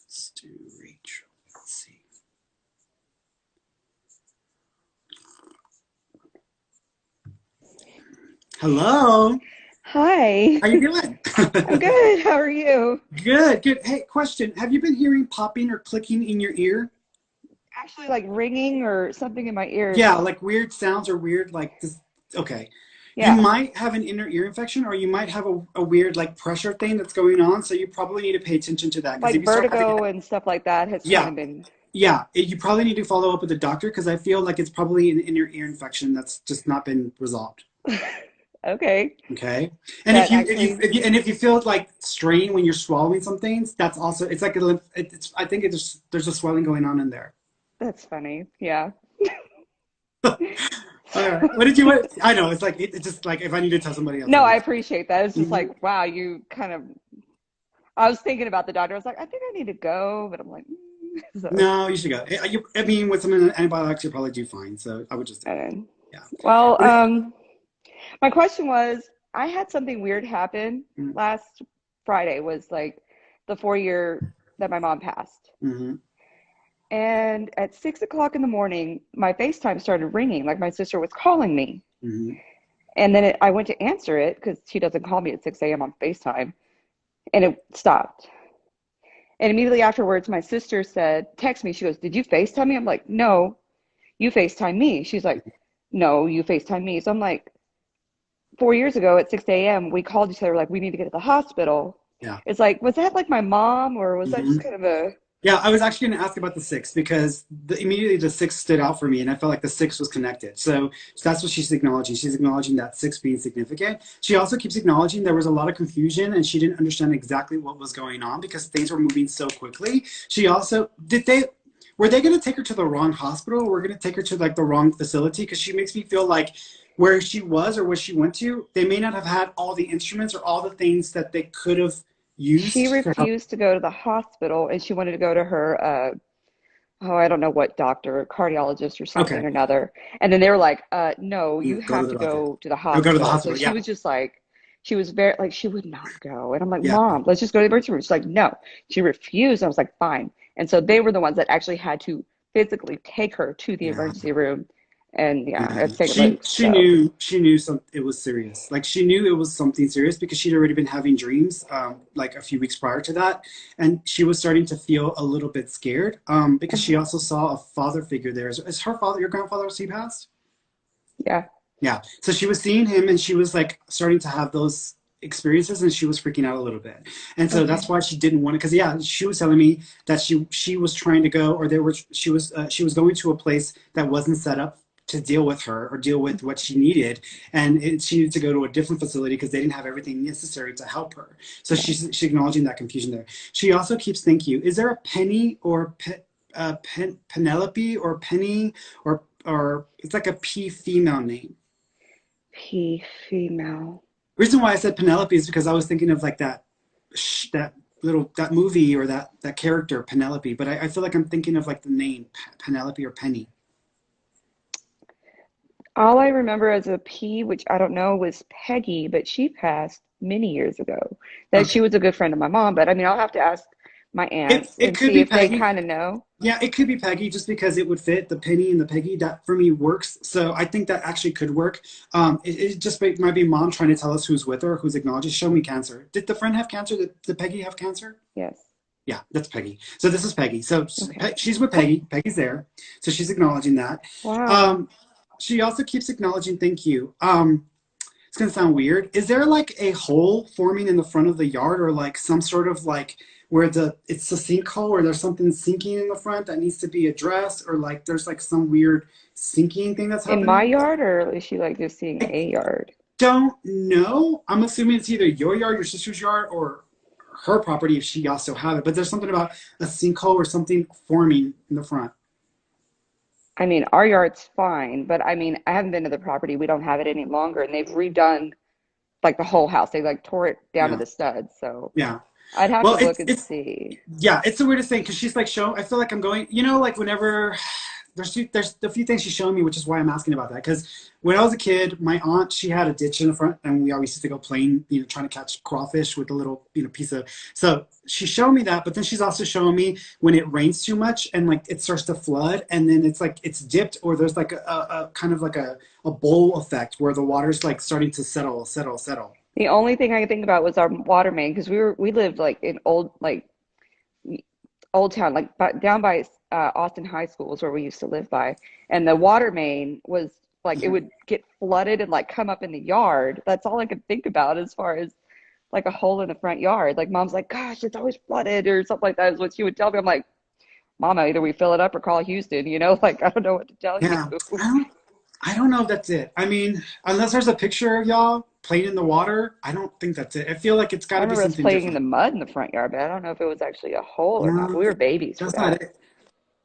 Let's do Rachel. Let's see. Hello. Hi. How you doing? I'm good. How are you? Good, good. Hey, question. Have you been hearing popping or clicking in your ear? Actually, like ringing or something in my ears. Yeah, like weird sounds or weird like this. Okay. You Yeah, might have an inner ear infection or you might have a weird like pressure thing that's going on. So you probably need to pay attention to that because if like you start having vertigo and stuff like that has kind yeah, of been. you probably need to follow up with the doctor because I feel like it's probably an inner ear infection that's just not been resolved. Okay. Okay. And That actually, if you feel like strain when you're swallowing some things, that's also it's like a it's I think it's there's a swelling going on in there. that's funny. Yeah. All right. What did you want? I know it's like it's just like if I need to tell somebody else, I No, I would. appreciate that. It's just Mhm. like, wow, you kind of. I was thinking about the doctor. I was like, I think I need to go, but I'm like, so. No, you should go. I mean, with some antibiotics, you'll probably do fine. So I would just do it. And, Yeah. well, What? my question was, I had something weird happen last Friday. Was like the 4 year that my mom passed. Mm-hmm. And at 6 o'clock in the morning, my FaceTime started ringing, like my sister was calling me. Mm-hmm. And then I went to answer it because she doesn't call me at 6 a.m. on FaceTime, and it stopped. And immediately afterwards, my sister text me. She goes, "Did you FaceTime me?" I'm like, "No, you FaceTime me." She's like, "No, you FaceTime me." So I'm like, 4 years ago at 6 a.m., we called each other like, we need to get to the hospital. Yeah. It's like, was that like my mom or was that Mm-hmm. just kind of a. Yeah, I was actually going to ask about the six because immediately the six stood out for me, and I felt like the six was connected. So that's what she's acknowledging. She's acknowledging that six being significant. She also keeps acknowledging there was a lot of confusion, and she didn't understand exactly what was going on because things were moving so quickly. She also did they were they going to take her to the wrong hospital? Or were going to take her to like the wrong facility? Because she makes me feel like where she was or where she went to, they may not have had all the instruments or all the things that they could have She used to help. refused to go to the hospital and she wanted to go to her oh, I don't know what doctor, cardiologist or something Okay, or another. And then they were like, no, you go to have the to doctor. go to the Or go to the hospital. So hospital. she Yeah, was just like, she was very, like, she would not go. And I'm like, yeah. Mom, let's just go to the emergency room. She's like, no. She refused. I was like, fine. And so they were the ones that actually had to physically take her to the Yeah, emergency room. And yeah, yeah. it's taken She place. she So, knew she knew some it was serious. Like she knew it was something serious because she'd already been having dreams like a few weeks prior to that, and she was starting to feel a little bit scared because she uh also saw a father figure there. Is her father your grandfather? Was he passed? yeah. Yeah. So she was seeing him and she was like starting to have those experiences and she was freaking out a little bit. And so that's Okay. why she didn't want to because yeah, she was telling me that she was trying to go or they were she was going to a place that wasn't set up to deal with her or deal with what she needed and she needed to go to a different facility because they didn't have everything necessary to help her. So Yeah. she's acknowledging that confusion there. She also keeps thank you. Is there a Penny or Penelope or Penny or it's like a P female name? P female. Reason why I said Penelope is because I was thinking of like that little that movie or that character Penelope, but I feel like I'm thinking of like the name Penelope or Penny. All I remember as a P, which I don't know, was Peggy, but she passed many years ago. That she Okay, was a good friend of my mom, but I mean, I'll have to ask my aunts it and could see be if they Peggy. kind of know. Yeah, it could be Peggy just because it would fit the Penny and the Peggy. That for me works. So I think that actually could work. It just might be mom trying to tell us who's with her, who's acknowledged. Show me cancer. Did the friend have cancer? Did Peggy have cancer? Yes. Yeah, that's Peggy. So this is Peggy. So Okay. she's with Peggy. Peggy's there. So she's acknowledging that. Wow. Um, she also keeps acknowledging thank you. It's gonna sound weird. Is there like a hole forming in the front of the yard or like some sort of like where it's a sinkhole or there's something sinking in the front that needs to be addressed or like there's like some weird sinking thing that's In my happening? yard, or is she like just seeing I a yard? don't know. I'm assuming it's either your yard, your sister's yard, or her property if she also have it. But there's something about a sinkhole or something forming in the front. I mean, our yard's fine, but I mean, I haven't been to the property. We don't have it any longer, and they've redone like the whole house. They like tore it down to Yeah, the studs. So yeah. I'd have to Well, look and it's see. yeah, it's the weirdest thing because she's like show. I feel like I'm going. You know, like whenever there's a few things she's showing me, which is why I'm asking about that. Because when I was a kid, my aunt she had a ditch in the front, and we always used to go playing, trying to catch crawfish with a little, piece of. So she's showing me that, but then she's also showing me when it rains too much and like it starts to flood, and then it's like it's dipped, or there's like a kind of like a bowl effect where the water's like starting to settle. The only thing I could think about was our water main because we lived like in old town, like down by Austin High School is where we used to live by, and the water main was like it Mhm. would get flooded and like come up in the yard. That's all I could think about as far as like a hole in the front yard. Like mom's like, gosh, it's always flooded or something like that is what she would tell me. I'm like, Mama, either we fill it up or call Houston, like I don't know what to tell you. Yeah, I don't, I don't know if that's it. I mean, unless there's a picture of y'all playing in the water, I don't think that's it. I feel like it's got I to be remember us something playing in the different. mud in the front yard, but I don't know if it was actually a hole or not. No, We were babies for that's not that. it.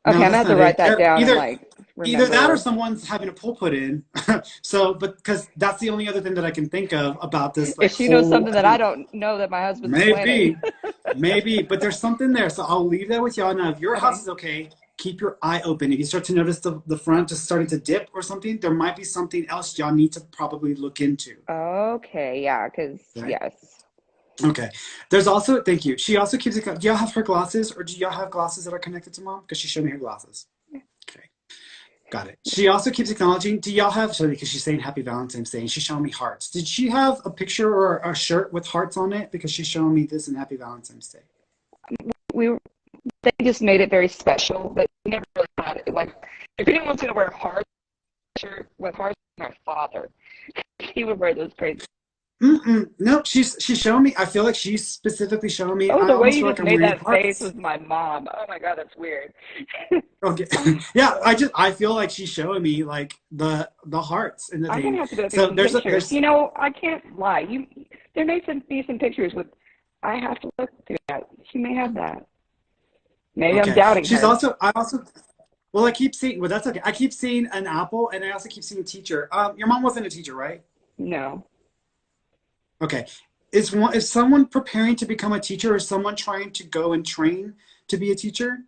Okay, No, I'm gonna that's have to not write it. that down and Either like either that or remember. someone's having a pool put in. So, but because that's the only other thing that I can think of about this like If she knows whole something that I don't know that my husband's planning. maybe, maybe, but there's something there. So I'll leave that with y'all. Now, if your house Okay. is okay, keep your eye open. If you start to notice the front just starting to dip or something, there might be something else y'all need to probably look into. Okay, yeah, because Okay. yes. Okay. There's also, thank you. She also keeps it. Do y'all have her glasses or do y'all have glasses that are connected to mom? Because she showed me her glasses. Okay. Got it. She also keeps acknowledging, do y'all have, so because she's saying Happy Valentine's Day and she's showing me hearts. Did she have a picture or a shirt with hearts on it? Because she's showing me this in Happy Valentine's Day. We They just made it very special, but we never really had it. Like if anyone's gonna wear a heart shirt with hearts, my father. He would wear those crazy. No, she's showing me. I feel like she's specifically showing me. Oh, I the way almost you feel just like I'm made reading that face parts. was my mom. Oh my God, that's weird. Okay, yeah. I feel like she's showing me like the hearts and the I'm gonna thing. have to go through So some there's a pictures. there's I can't lie. There may be some pictures with. I have to look through that. She may have that. Maybe I'm okay. doubting She's her. also I also well I keep seeing well that's okay. I keep seeing an apple and I also keep seeing a teacher. Your mom wasn't a teacher, right? No, Okay. Is someone preparing to become a teacher or someone trying to go and train to be a teacher?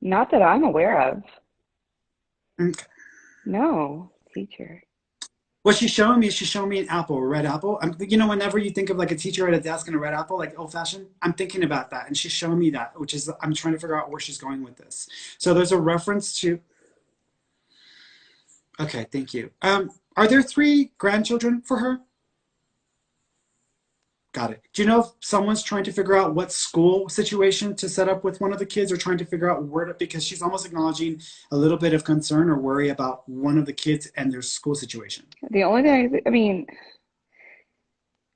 not that I'm aware of. Okay. No, teacher. What she's showing me is she's showing me an apple, a red apple. Whenever you think of like a teacher at a desk and a red apple, like old fashioned, I'm thinking about that. And she's showing me that, which is, I'm trying to figure out where she's going with this. So there's a reference to, okay, thank you. Are there three grandchildren for her? Got it. Do you know if someone's trying to figure out what school situation to set up with one of the kids or trying to figure out where to, because she's almost acknowledging a little bit of concern or worry about one of the kids and their school situation. The only thing, I mean,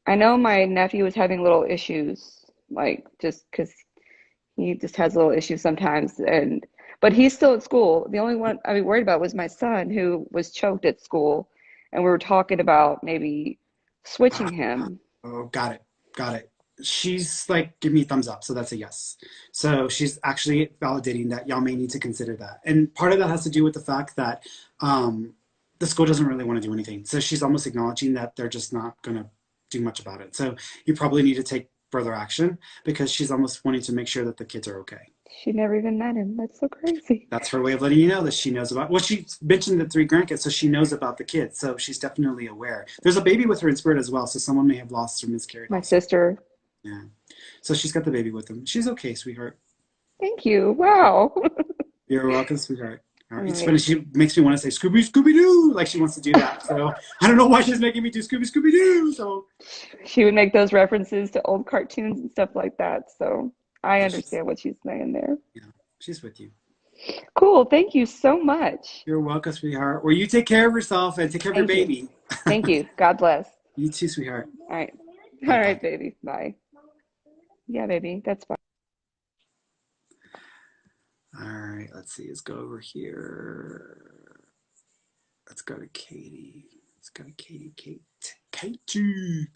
I know my nephew was having little issues, like just because he just has little issues sometimes, and but he's still at school. The only one I was worried about was my son, who was choked at school, and we were talking about maybe switching him. Oh, got it. Got it. She's like, give me a thumbs up. So that's a yes. So she's actually validating that y'all may need to consider that. And part of that has to do with the fact that the school doesn't really want to do anything. So she's almost acknowledging that they're just not going to do much about it. So you probably need to take further action because she's almost wanting to make sure that the kids are okay. She never even met him. That's so crazy. That's her way of letting you know that she knows about. Well, she mentioned the three grandkids, so she knows about the kids. So she's definitely aware. There's a baby with her in spirit as well, so someone may have lost or miscarried My also. sister. Yeah. So she's got the baby with them. She's okay, sweetheart. Thank you. Wow. You're welcome, sweetheart. All All right. It's right. funny. She makes me want to say Scooby Scooby Doo, like she wants to do that. So I don't know why she's making me do Scooby Scooby Doo. So She would make those references to old cartoons and stuff like that. So I yeah, understand what she's saying there. she's with you. Cool. Thank you so much. You're welcome, sweetheart. Well, you take care of yourself and take care of your Thank you. baby. Thank you. God bless. You too, sweetheart. All right. All Bye bye. right, baby. Bye. Yeah, baby. That's fine. All right. Let's see. Let's go over here. Let's go to Katie. Let's go to Katie. Katie.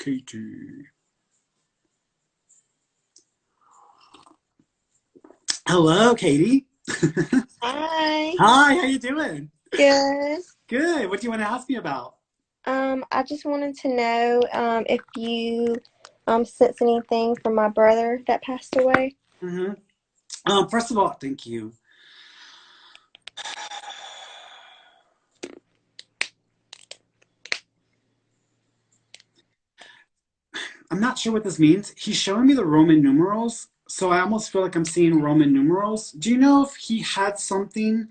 Hello, Katie. Hi. Hi, how you doing? Good. Good. What do you want to ask me about? I just wanted to know if you sense anything from my brother that passed away. hmm First of all, thank you. I'm not sure what this means. He's showing me the Roman numerals, so I almost feel like I'm seeing Roman numerals. Do you know if he had something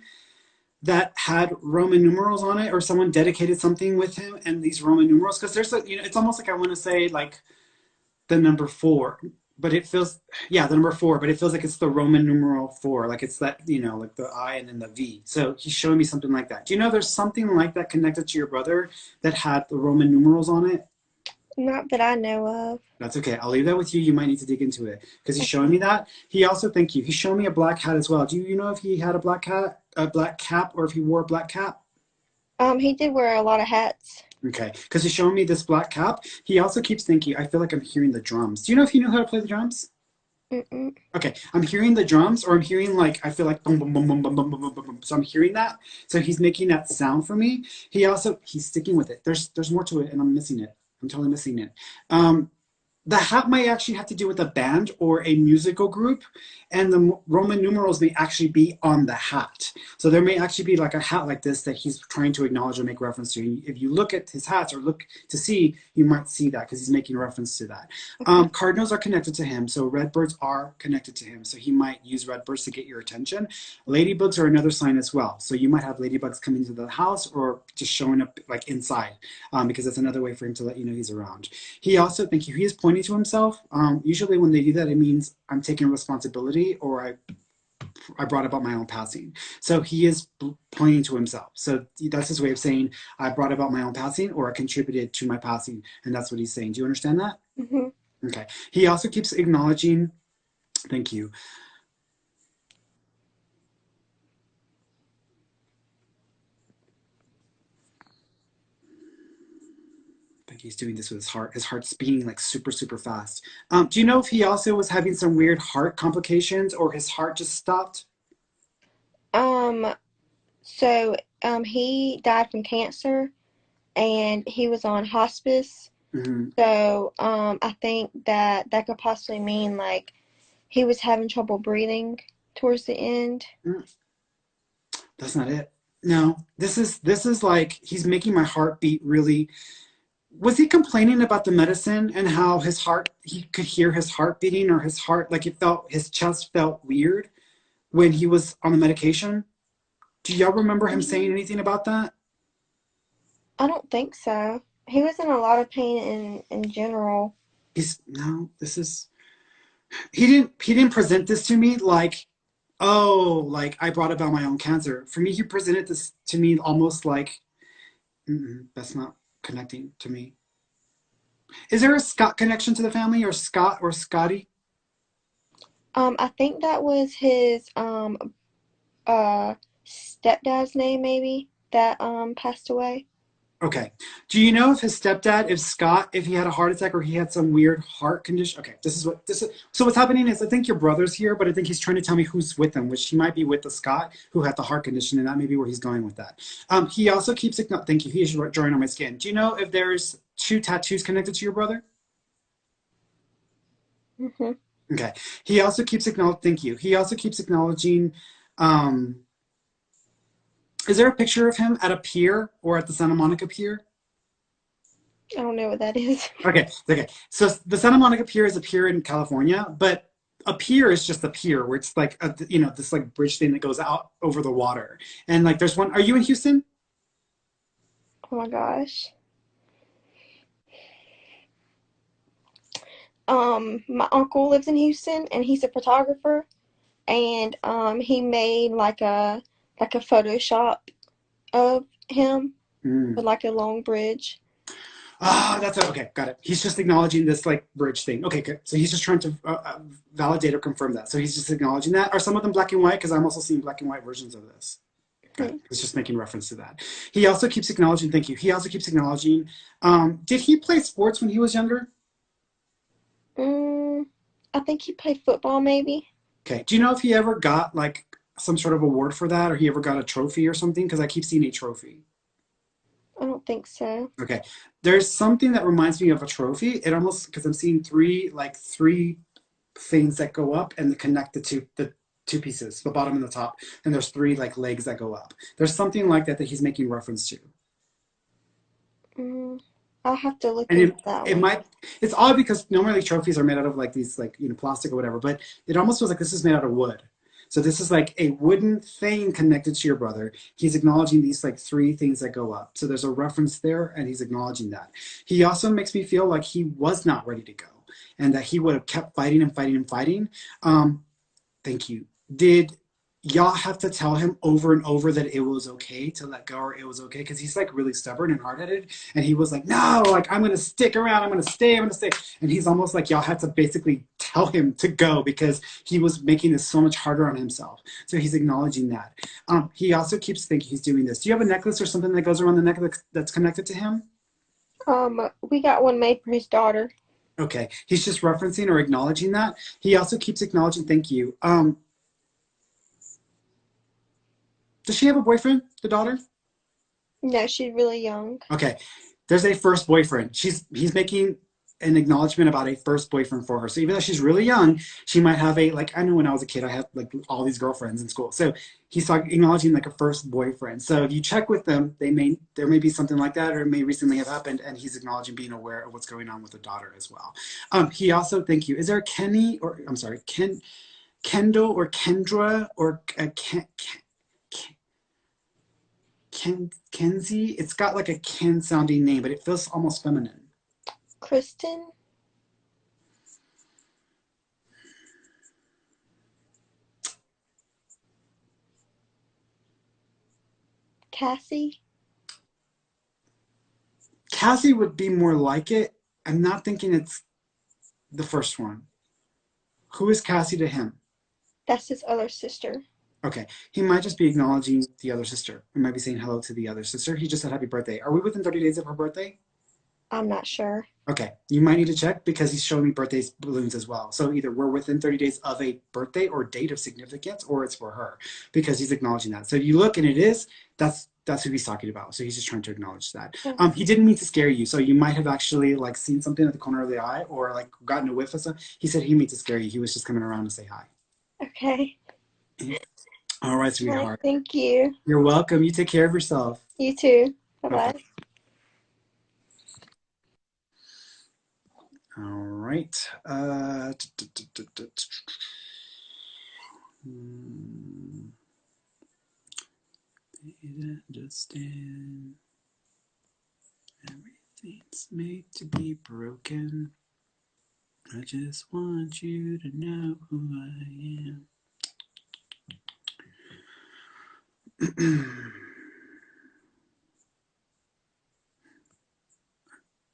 that had Roman numerals on it, or someone dedicated something with him and these Roman numerals? Because there's it's almost like I want to say like the number four, but it feels, yeah, the number four, but it feels like it's the Roman numeral four, like it's that, like the I and then the V. So he's showing me something like that. Do you know there's something like that connected to your brother that had the Roman numerals on it? Not that I know of. That's okay. I'll leave that with you. You might need to dig into it because he's showing Okay. me that. He also, thank you. He's showing me a black hat as well. Do you know if he had a black hat, a black cap, or if he wore a black cap? He did wear a lot of hats. Okay, because he's showing me this black cap. He also keeps thinking, I feel like I'm hearing the drums. Do you know if he knew how to play the drums? Mm-mm. Okay, I'm hearing the drums, or I'm hearing like I feel like boom, boom, boom, boom, boom, boom, boom, boom, boom, boom. So I'm hearing that. So he's making that sound for me. He's sticking with it. There's more to it, and I'm missing it. I'm totally missing it. The hat might actually have to do with a band or a musical group, and the Roman numerals may actually be on the hat. So there may actually be like a hat like this that he's trying to acknowledge or make reference to. If you look at his hats or look to see, you might see that because he's making reference to that. Okay. Cardinals are connected to him, so redbirds are connected to him. So he might use redbirds to get your attention. Ladybugs are another sign as well. So you might have ladybugs coming into the house or just showing up like inside, because that's another way for him to let you know he's around. He also, thank you, he is pointing to himself. Usually when they do that, it means I'm taking responsibility or I I brought about my own passing. So he is pointing to himself. So that's his way of saying I brought about my own passing, or I contributed to my passing, and that's what he's saying. Do you understand that? Mm-hmm. Okay. He also keeps acknowledging. Thank you. I think he's doing this with his heart. His heart's beating like super, super fast. Do you know if he also was having some weird heart complications, or his heart just stopped? Um, so he died from cancer and he was on hospice. Mm-hmm. So I think that that could possibly mean like he was having trouble breathing towards the end. That's not it. No, this is like he's making my heart beat really. Was he complaining about the medicine and how his heart, he could hear his heart beating, or his heart, like it felt, his chest felt weird when he was on the medication? Do y'all remember him saying Mm, anything about that? I don't think so. He was in a lot of pain in general. No, this is, he didn't present this to me like, oh, like I brought about my own cancer. For me, he presented this to me almost like, that's not connecting to me. Is there a Scott connection to the family, or Scott or Scotty? I think that was his uh stepdad's name maybe that passed away. Okay. Do you know if his stepdad, if Scott, if he had a heart attack or he had some weird heart condition? Okay, this is. So what's happening is I think your brother's here, but I think he's trying to tell me who's with him, which he might be with the Scott who had the heart condition, and that may be where he's going with that. He also keeps. Thank you. He is drawing on my skin. Do you know if there's two tattoos connected to your brother? Hmm. Okay. He also keeps acknowledging. Thank you. He also keeps acknowledging. Um, is there a picture of him at a pier or at the Santa Monica Pier? I don't know what that is. Okay, okay. So the Santa Monica Pier is a pier in California, but a pier is just a pier where it's like this like bridge thing that goes out over the water. And like there's one. Are you in Houston? Oh my gosh. My uncle lives in Houston and he's a photographer and he made like a Photoshop of him Mm. with like a long bridge. Ah, that's it. Okay, got it. He's just acknowledging this like bridge thing. Okay, good. So he's just trying to validate or confirm that. So he's just acknowledging that. Are some of them black and white? Because I'm also seeing black and white versions of this. Good. Hmm. It's just making reference to that. He also keeps acknowledging. Thank you. He also keeps acknowledging. Did he play sports when he was younger? Mm, I think he played football maybe. Okay. Do you know if he ever got like some sort of award for that, or he ever got a trophy or something? Because I keep seeing a trophy. I don't think so. Okay. There's something that reminds me of a trophy. It almost, because I'm seeing three things that go up and connect the two pieces, the bottom and the top, and there's three like legs that go up. There's something like that that he's making reference to. Mm, I'll have to look And into that it one. might, it's odd because normally trophies are made out of like these like plastic or whatever, but it almost feels like this is made out of wood. So this is like a wooden thing connected to your brother. He's acknowledging these like three things that go up. So there's a reference there, and he's acknowledging that. He also makes me feel like he was not ready to go, and that he would have kept fighting and fighting and fighting. Um, Thank you. Did y'all have to tell him over and over that it was okay to let go, or it was okay? Because he's like really stubborn and hard headed. And he was like, no, like I'm going to stick around. I'm going to stay. I'm going to stay. And he's almost like y'all had to basically tell him to go because he was making this so much harder on himself. So he's acknowledging that. He also keeps thinking he's doing this. Do you have a necklace or something that goes around the neck that's connected to him? We got one made for his daughter. Okay. He's just referencing or acknowledging that. He also keeps acknowledging, thank you. Does she have a boyfriend, the daughter? No, she's really young. Okay. There's a first boyfriend. He's making an acknowledgement about a first boyfriend for her. So even though she's really young, she might have a like I know when I was a kid I had like all these girlfriends in school. So he's talking acknowledging like a first boyfriend. So if you check with them, there may be something like that, or it may recently have happened, and he's acknowledging being aware of what's going on with the daughter as well. He also thank you. Is there a Kenny or I'm sorry, Kendall or Kendra or Kenzie? It's got like a Ken sounding name, but it feels almost feminine. Kristen? Cassie. Cassie would be more like it. I'm not thinking it's the first one. Who is Cassie to him? That's his other sister. Okay, he might just be acknowledging the other sister. He might be saying hello to the other sister. He just said happy birthday. Are we within 30 days of her birthday? I'm not sure. Okay, you might need to check because he's showing me birthday balloons as well. So either we're within 30 days of a birthday or date of significance, or it's for her because he's acknowledging that. So you look and it is, that's who he's talking about. So he's just trying to acknowledge that. He didn't mean to scare you. So you might have actually like seen something at the corner of the eye or like gotten a whiff of something. He said he meant to scare you. He was just coming around to say hi. Okay. All right, sweetheart. All right, thank you. You're welcome. You take care of yourself. You too. Bye-bye. Okay. All right. Understand everything's made to be broken. I just want you to know who I am.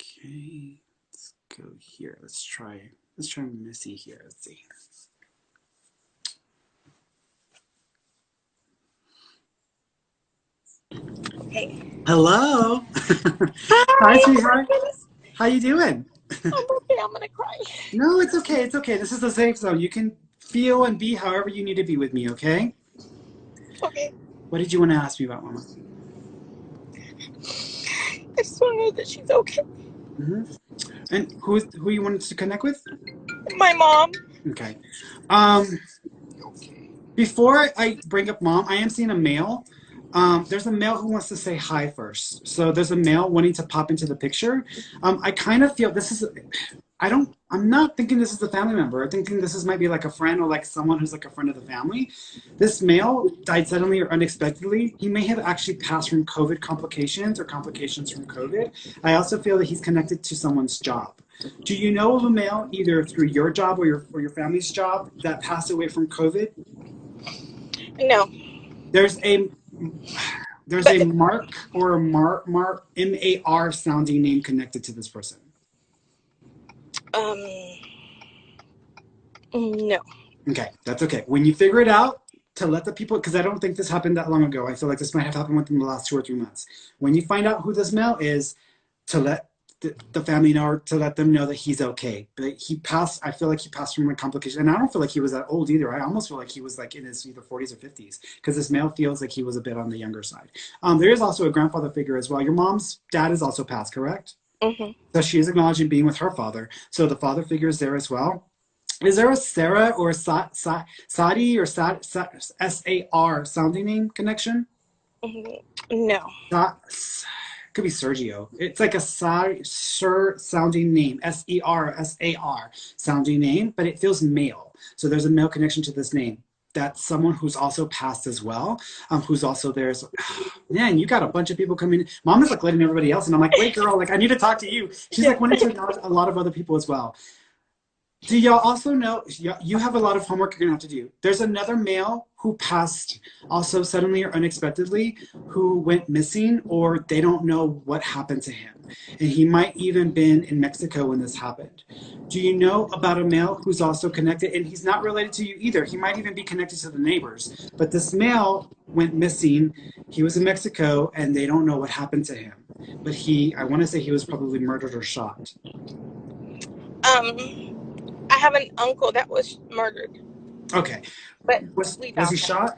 Okay, let's go here. Let's try Missy here. Let's see. Hey. Hello. Hi, sweetheart. How you doing? I'm okay. I'm gonna cry. No, it's okay. It's okay. This is a safe zone. You can feel and be however you need to be with me, okay? Okay. What did you want to ask me about, Mama? I just want to know that she's okay. Mm-hmm. And who you wanted to connect with? My mom. Okay. Before I bring up Mom, I am seeing a male. There's a male who wants to say hi first. So there's a male wanting to pop into the picture. I kind of feel this is, I'm not thinking this is a family member. I'm thinking this might be like a friend or like someone who's like a friend of the family. This male died suddenly or unexpectedly. He may have actually passed from COVID complications or complications from COVID. I also feel that he's connected to someone's job. Do you know of a male, either through your job or your family's job, that passed away from COVID? No. There's a Mark or a Mar M-A-R sounding name connected to this person. No. Okay, that's okay. When you figure it out, to let the people, because I don't think this happened that long ago. I feel like this might have happened within the last 2 or 3 months. When you find out who this male is, to let the family know, or to let them know that he's okay. But he passed, I feel like he passed from a complication. And I don't feel like he was that old either. I almost feel like he was like in his either 40s or 50s, because this male feels like he was a bit on the younger side. There is also a grandfather figure as well. Your mom's dad is also passed, correct? Mm-hmm. So she is acknowledging being with her father. So the father figure is there as well. Is there a Sarah or a Sadi or S-A-R sounding name connection? Mm-hmm. No. Could be Sergio. It's like a Sir sounding name, S-E-R, S-A-R sounding name, but it feels male. So there's a male connection to this name. That's someone who's also passed as well, who's also there. So, man, you got a bunch of people coming. Mom is like letting everybody else, and I'm like, wait, girl, like I need to talk to you. She's like wanting to acknowledge a lot of other people as well. Do y'all also know, you have a lot of homework you're going to have to do. There's another male who passed also suddenly or unexpectedly, who went missing, or they don't know what happened to him. And he might even been in Mexico when this happened. Do you know about a male who's also connected? And he's not related to you either. He might even be connected to the neighbors. But this male went missing. He was in Mexico, and they don't know what happened to him. But I want to say he was probably murdered or shot. I have an uncle that was murdered. Okay. But was he shot?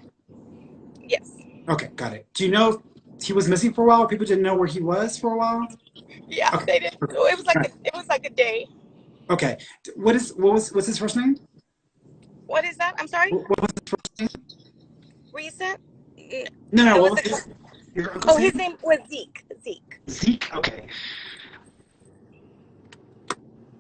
Yes. Okay, got it. Do you know if he was missing for a while, or people didn't know where he was for a while? Yeah, okay. They did. It was like a day. Okay. What's his first name? What is that? I'm sorry? What was his first name? Recent? No, what was your uncle's name? His name was Zeke. Zeke, okay.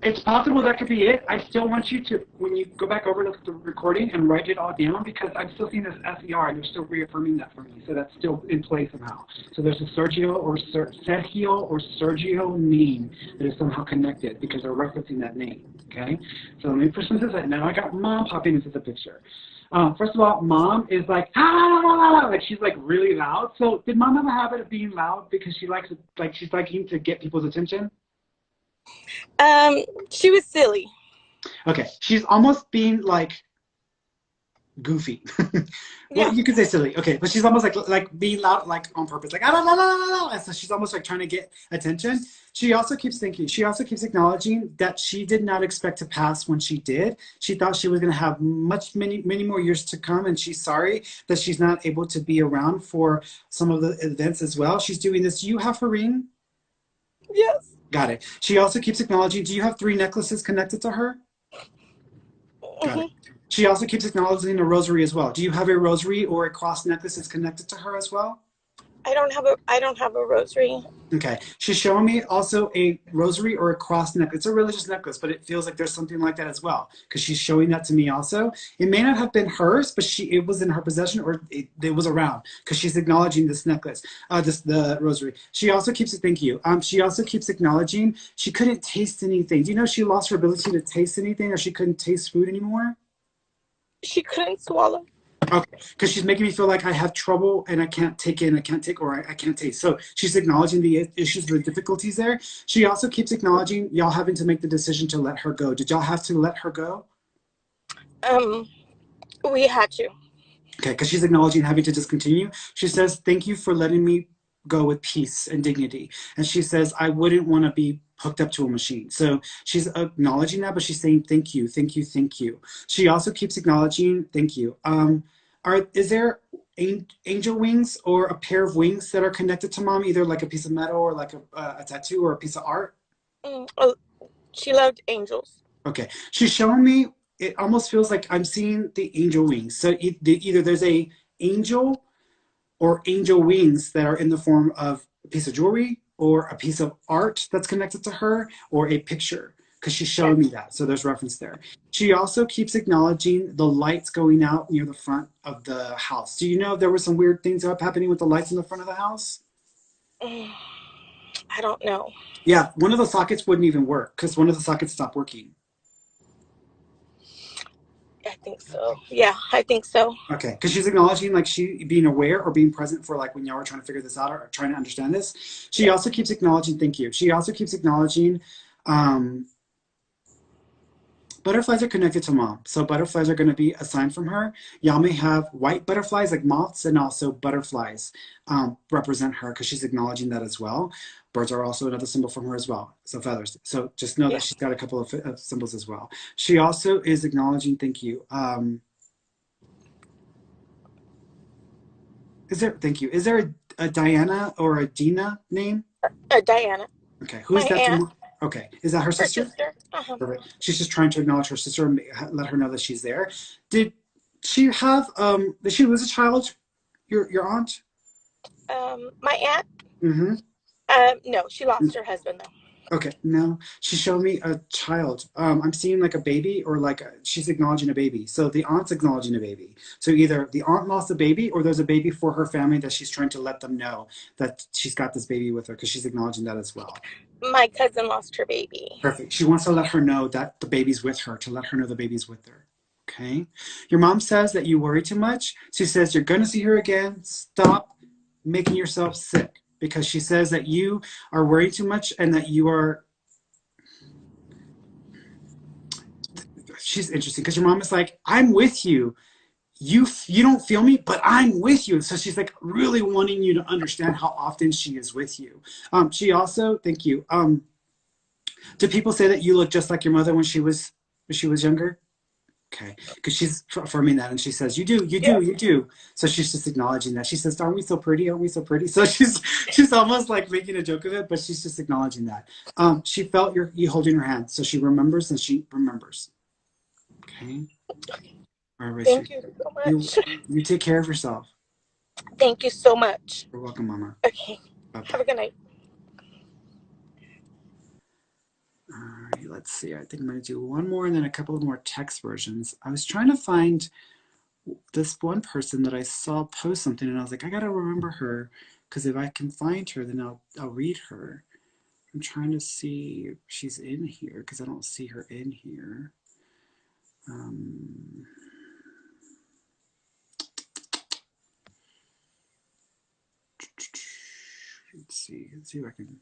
It's possible that could be it. I still want you to, when you go back over to the recording, and write it all down, because I'm still seeing this S-E-R, and they're still reaffirming that for me. So that's still in play somehow. So there's a Sergio or Sergio name that is somehow connected, because they're referencing that name. Okay? So let me push into that. Now I got Mom popping into the picture. First of all, mom is like, ah, like she's like really loud. So did mom have a habit of being loud because she likes like she's liking to get people's attention? Um, she was silly. Okay, she's almost being like goofy. Well, Yeah. you could say silly. Okay, but she's almost like being loud, like on purpose, like ah, la, la, la, la, la. And so she's almost like trying to get attention. She also keeps thinking. She also keeps acknowledging that she did not expect to pass when she did. She thought she was going to have many more years to come, and she's sorry that she's not able to be around for some of the events as well. She's doing this. Do you have her ring? Yes. Got it. She also keeps acknowledging. Do you have 3 necklaces connected to her? Got it. Hmm. She also keeps acknowledging a rosary as well. Do you have a rosary or a cross necklace that's connected to her as well? I don't have a rosary. Okay. She's showing me also a rosary or a cross necklace. It's a religious necklace, but it feels like there's something like that as well because she's showing that to me also. It may not have been hers, but it was in her possession or it was around because she's acknowledging this necklace, the rosary. She also keeps it. Thank you. She also keeps acknowledging she couldn't taste anything. Do you know she lost her ability to taste anything or she couldn't taste food anymore? She couldn't swallow. Okay, because she's making me feel like I have trouble and I can't take in, I can't take, or I can't taste. So she's acknowledging the issues, the difficulties there. She also keeps acknowledging y'all having to make the decision to let her go. Did y'all have to let her go? Um, we had to. Okay, because she's acknowledging having to discontinue. She says, "Thank you for letting me go with peace and dignity." And she says, "I wouldn't want to be hooked up to a machine." So she's acknowledging that, but she's saying, "Thank you, thank you, thank you." She also keeps acknowledging, "Thank you." Is there angel wings or a pair of wings that are connected to mom, either like a piece of metal or like a tattoo or a piece of art? Oh, she loved angels. Okay, she's showing me. It almost feels like I'm seeing the angel wings. So either there's a angel or angel wings that are in the form of a piece of jewelry or a piece of art that's connected to her or a picture because she's Yeah. showing me that. So there's reference there. She also keeps acknowledging the lights going out near the front of the house. Do you know if there were some weird things happening with the lights in the front of the house? I don't know. Yeah, one of the sockets wouldn't even work because one of the sockets stopped working. I think so. Yeah, I think so. Okay, because she's acknowledging like she being aware or being present for like when y'all were trying to figure this out or trying to understand this. She Yeah. also keeps acknowledging, thank you. She also keeps acknowledging um, butterflies are connected to mom. So butterflies are going to be a sign from her. Y'all may have white butterflies like moths and also butterflies represent her because she's acknowledging that as well. Birds are also another symbol from her as well. So feathers. So just know that Yeah. she's got a couple of symbols as well. She also is acknowledging, thank you. Thank you. Is there a Diana or a Dina name? Diana, Okay. Who my is that aunt, to? Okay. Is that her her sister? sister. Uh-huh. Perfect. She's just trying to acknowledge her sister and let her know that she's there. Did she have did she lose a child? Your aunt? My aunt. Mm-hmm. No, she lost her husband though. Okay, no. She showed me a child. I'm seeing like a baby or like she's acknowledging a baby. So the aunt's acknowledging a baby. So either the aunt lost a baby or there's a baby for her family that she's trying to let them know that she's got this baby with her because she's acknowledging that as well. My cousin lost her baby. Perfect. She wants to let her know that the baby's with her, to let her know the baby's with her. Okay. Your mom says that you worry too much. She says you're going to see her again. Stop making yourself sick because she says that you are worrying too much and that you are. She's interesting because your mom is like, I'm with you. You don't feel me, but I'm with you. So she's like really wanting you to understand how often she is with you. She also, thank you. Do people say that you look just like your mother when she was younger? Okay, because she's affirming that, and she says, "You do, you do, Yes. you do." So she's just acknowledging that. She says, "Aren't we so pretty? Aren't we so pretty?" So she's almost like making a joke of it, but she's just acknowledging that. She felt you holding her hand, so she remembers and she remembers. Okay, all right, Thank you so you much. you take care of yourself. Thank you so much. You're welcome, Mama. Okay. Bye Have a bye. good night. All right, let's see. I think I'm gonna do one more and then a couple of more text versions. I was trying to find this one person that I saw post something, and I was like, I gotta remember her because if I can find her, then I'll read her. I'm trying to see if she's in here because I don't see her in here. Um, Let's see if I can.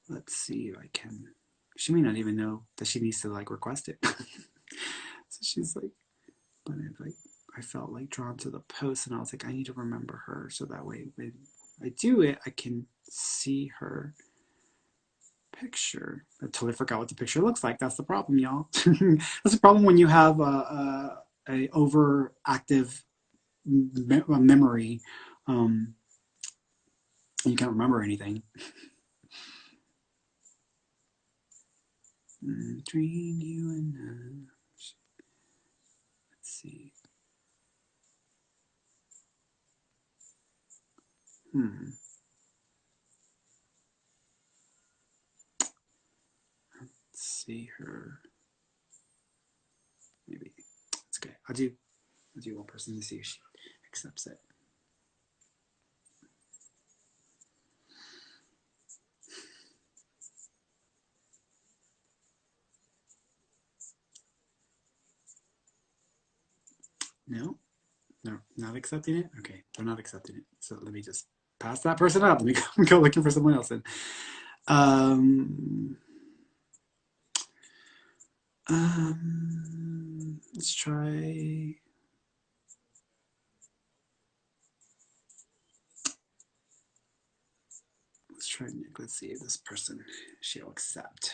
Let's see if I can. She may not even know that she needs to like request it. So she's like, but I felt like drawn to the post, and I was like, I need to remember her so that way when I do it, I can see her picture. I totally forgot what the picture looks like. That's the problem, y'all. That's the problem when you have a overactive memory. You can't remember anything. Between you and I. Let's see. Let's see her. Maybe it's okay. I'll do one person to see if she accepts it. No, not accepting it. Okay, they're not accepting it. So let me just pass that person up. Let me go looking for someone else. Then, let's try. Let's try Nick. Let's see if this person she'll accept.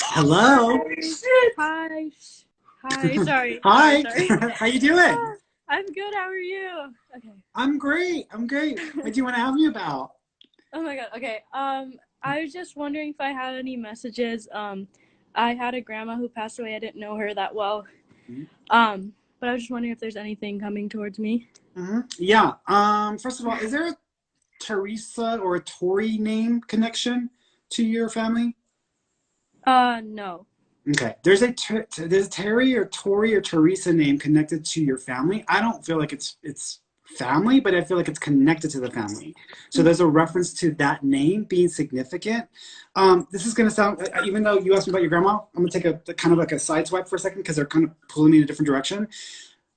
Hello. Hi. Hi. Sorry. Hi. Sorry. How you doing? I'm good. How are you? Okay. I'm great. What do you want to have me about? Oh my god. Okay. I was just wondering if I had any messages. I had a grandma who passed away. I didn't know her that well. But I was just wondering if there's anything coming towards me. Yeah. First of all, is there a Teresa or a Tori name connection to your family? No. Okay. There's a Terry or Tori or Teresa name connected to your family. I don't feel like it's family, but I feel like it's connected to the family. So there's a reference to that name being significant. This is going to sound, even though you asked me about your grandma, I'm going to take a kind of like a side swipe for a second because they're kind of pulling me in a different direction.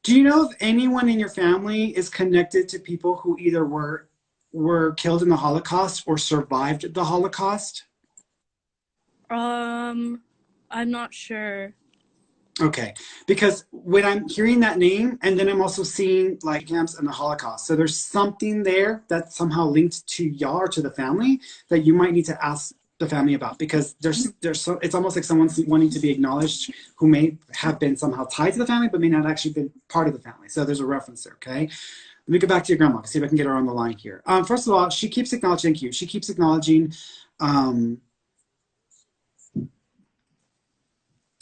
Do you know if anyone in your family is connected to people who either were killed in the Holocaust or survived the Holocaust? I'm not sure. Okay, because when I'm hearing that name, and then I'm also seeing like camps and the Holocaust, so there's something there that's somehow linked to y'all or to the family that you might need to ask the family about, because there's so it's almost like someone's wanting to be acknowledged who may have been somehow tied to the family but may not actually been part of the family. So there's a reference there. Okay, let me go back to your grandma, see if I can get her on the line here. First of all, she keeps acknowledging. Thank you. She keeps acknowledging.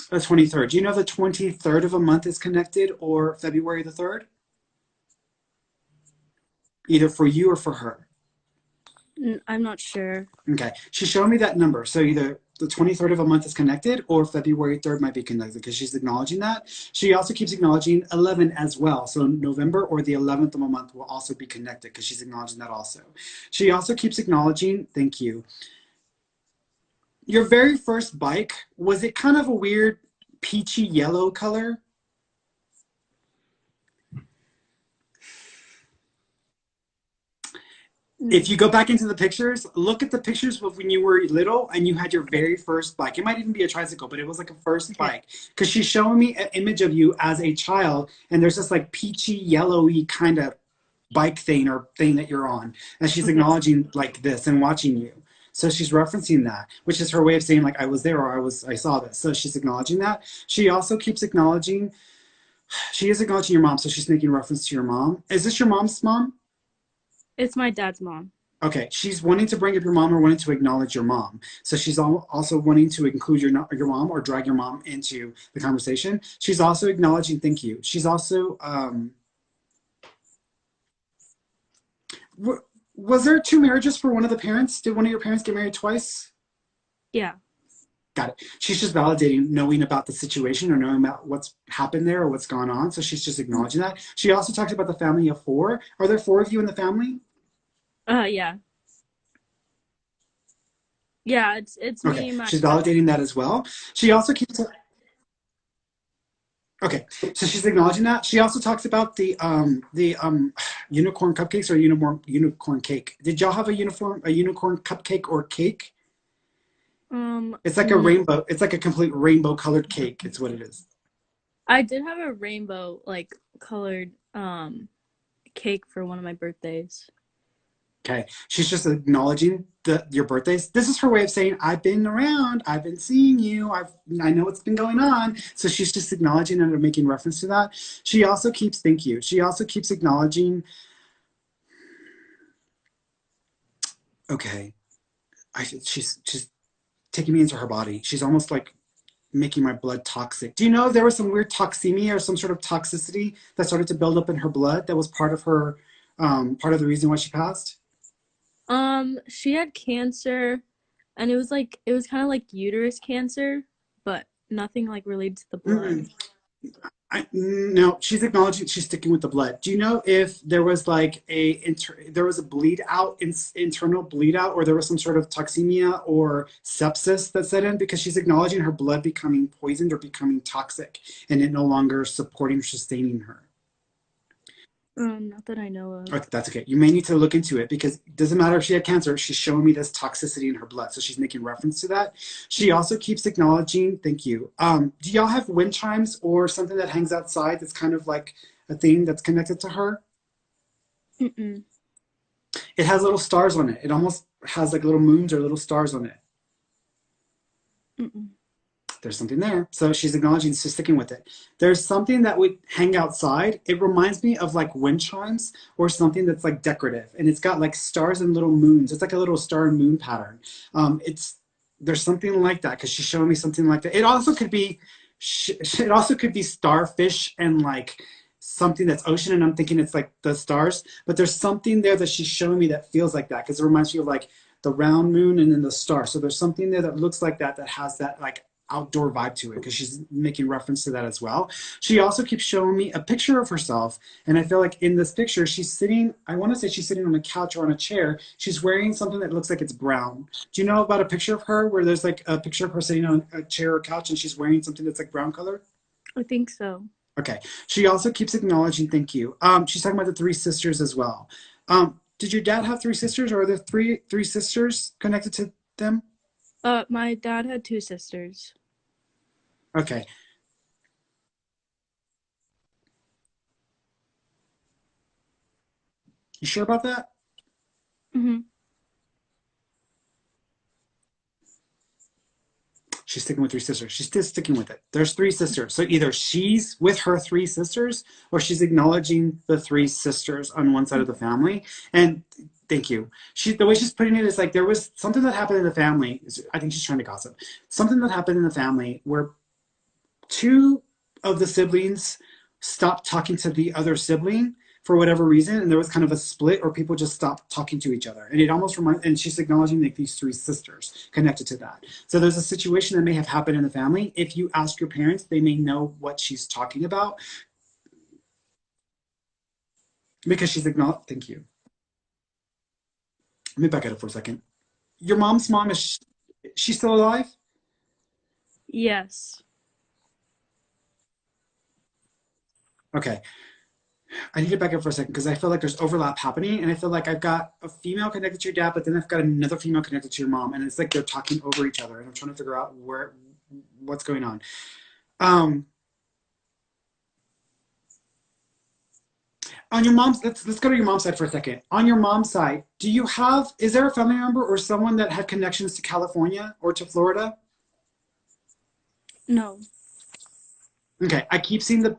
The 23rd. Do you know if the 23rd of a month is connected or February the 3rd? Either for you or for her. I'm not sure. Okay. She showed me that number. So either the 23rd of a month is connected or February 3rd might be connected because she's acknowledging that. She also keeps acknowledging 11 as well. So November or the 11th of a month will also be connected because she's acknowledging that also. She also keeps acknowledging, thank you. Your very first bike, was it kind of a weird peachy yellow color? If you go back into the pictures, look at the pictures of when you were little and you had your very first bike. It might even be a tricycle, but it was like a first bike. Because she's showing me an image of you as a child, and there's this like peachy, yellowy kind of bike thing or thing that you're on. And she's acknowledging like this and watching you. So she's referencing that, which is her way of saying like I was there or I saw this. So she's acknowledging that. She also keeps acknowledging, she is acknowledging your mom, so she's making reference to your mom. Is this your mom's mom? It's my dad's mom. Okay, she's wanting to bring up your mom or wanting to acknowledge your mom. So she's also wanting to include your mom or drag your mom into the conversation. She's also acknowledging, thank you. She's also, was there 2 marriages for one of the parents? Did one of your parents get married twice? Yeah. Got it. She's just validating knowing about the situation or knowing about what's happened there or what's gone on. So she's just acknowledging that. She also talked about the family of 4. Are there 4 of you in the family? Yeah. Yeah, it's okay. me and my She's validating that as well. She also keeps Okay, so she's acknowledging that. She also talks about the unicorn cupcakes or unicorn cake. Did y'all have a unicorn cupcake or cake? It's like a No. rainbow. It's like a complete rainbow colored cake. It's what it is. I did have a rainbow like colored cake for one of my birthdays. Okay, she's just acknowledging your birthdays. This is her way of saying I've been around, I've been seeing you, I know what's been going on. So she's just acknowledging and making reference to that. She also keeps thank you. She also keeps acknowledging. Okay, she's taking me into her body. She's almost like making my blood toxic. Do you know there was some weird toxemia or some sort of toxicity that started to build up in her blood that was part of her, part of the reason why she passed? She had cancer, and it was kind of like uterus cancer, but nothing like related to the blood. Mm-mm. No, she's acknowledging she's sticking with the blood. Do you know if there was like there was a bleed out, internal bleed out, or there was some sort of toxemia or sepsis that set in? Because she's acknowledging her blood becoming poisoned or becoming toxic, and it no longer supporting or sustaining her. Not that I know of. Okay, that's okay. You may need to look into it because it doesn't matter if she had cancer. She's showing me this toxicity in her blood, so she's making reference to that. She also keeps acknowledging. Thank you. Do y'all have wind chimes or something that hangs outside that's kind of like a thing that's connected to her? Mm-mm. It has little stars on it. It almost has like little moons or little stars on it. Mm-mm. There's something there. So she's acknowledging, she's sticking with it. There's something that would hang outside. It reminds me of like wind chimes or something that's like decorative. And it's got like stars and little moons. It's like a little star and moon pattern. It's there's something like that because she's showing me something like that. It also could be starfish and like something that's ocean and I'm thinking it's like the stars, but there's something there that she's showing me that feels like that because it reminds me of like the round moon and then the star. So there's something there that looks like that has that like outdoor vibe to it because she's making reference to that as well. She also keeps showing me a picture of herself, and I feel like in this picture she's sitting. I want to say she's sitting on a couch or on a chair. She's wearing something that looks like it's brown. Do you know about a picture of her where there's like a picture of her sitting on a chair or couch and she's wearing something that's like brown color? I think so. Okay. She also keeps acknowledging thank you. She's talking about the three sisters as well. Did your dad have three sisters, or are there three sisters connected to them? My dad had two sisters. Okay. You sure about that? Mm-hmm. She's sticking with three sisters. She's still sticking with it. There's three sisters. So either she's with her three sisters or she's acknowledging the three sisters on one side of the family. And thank you. The way she's putting it is like there was something that happened in the family. I think she's trying to gossip. Something that happened in the family where two of the siblings stopped talking to the other sibling for whatever reason, and there was kind of a split, or people just stopped talking to each other. And it almost reminds, and she's acknowledging like these three sisters connected to that. So there's a situation that may have happened in the family. If you ask your parents, they may know what she's talking about because she's acknowledged. Thank you. Let me back it up for a second. Your mom's mom is she still alive? Yes. Okay. I need to back up for a second because I feel like there's overlap happening, and I feel like I've got a female connected to your dad, but then I've got another female connected to your mom, and it's like they're talking over each other, and I'm trying to figure out what's going on. Um, on your mom's, let's go to your mom's side for a second. On your mom's side, is there a family member or someone that had connections to California or to Florida? No. Okay, I keep seeing the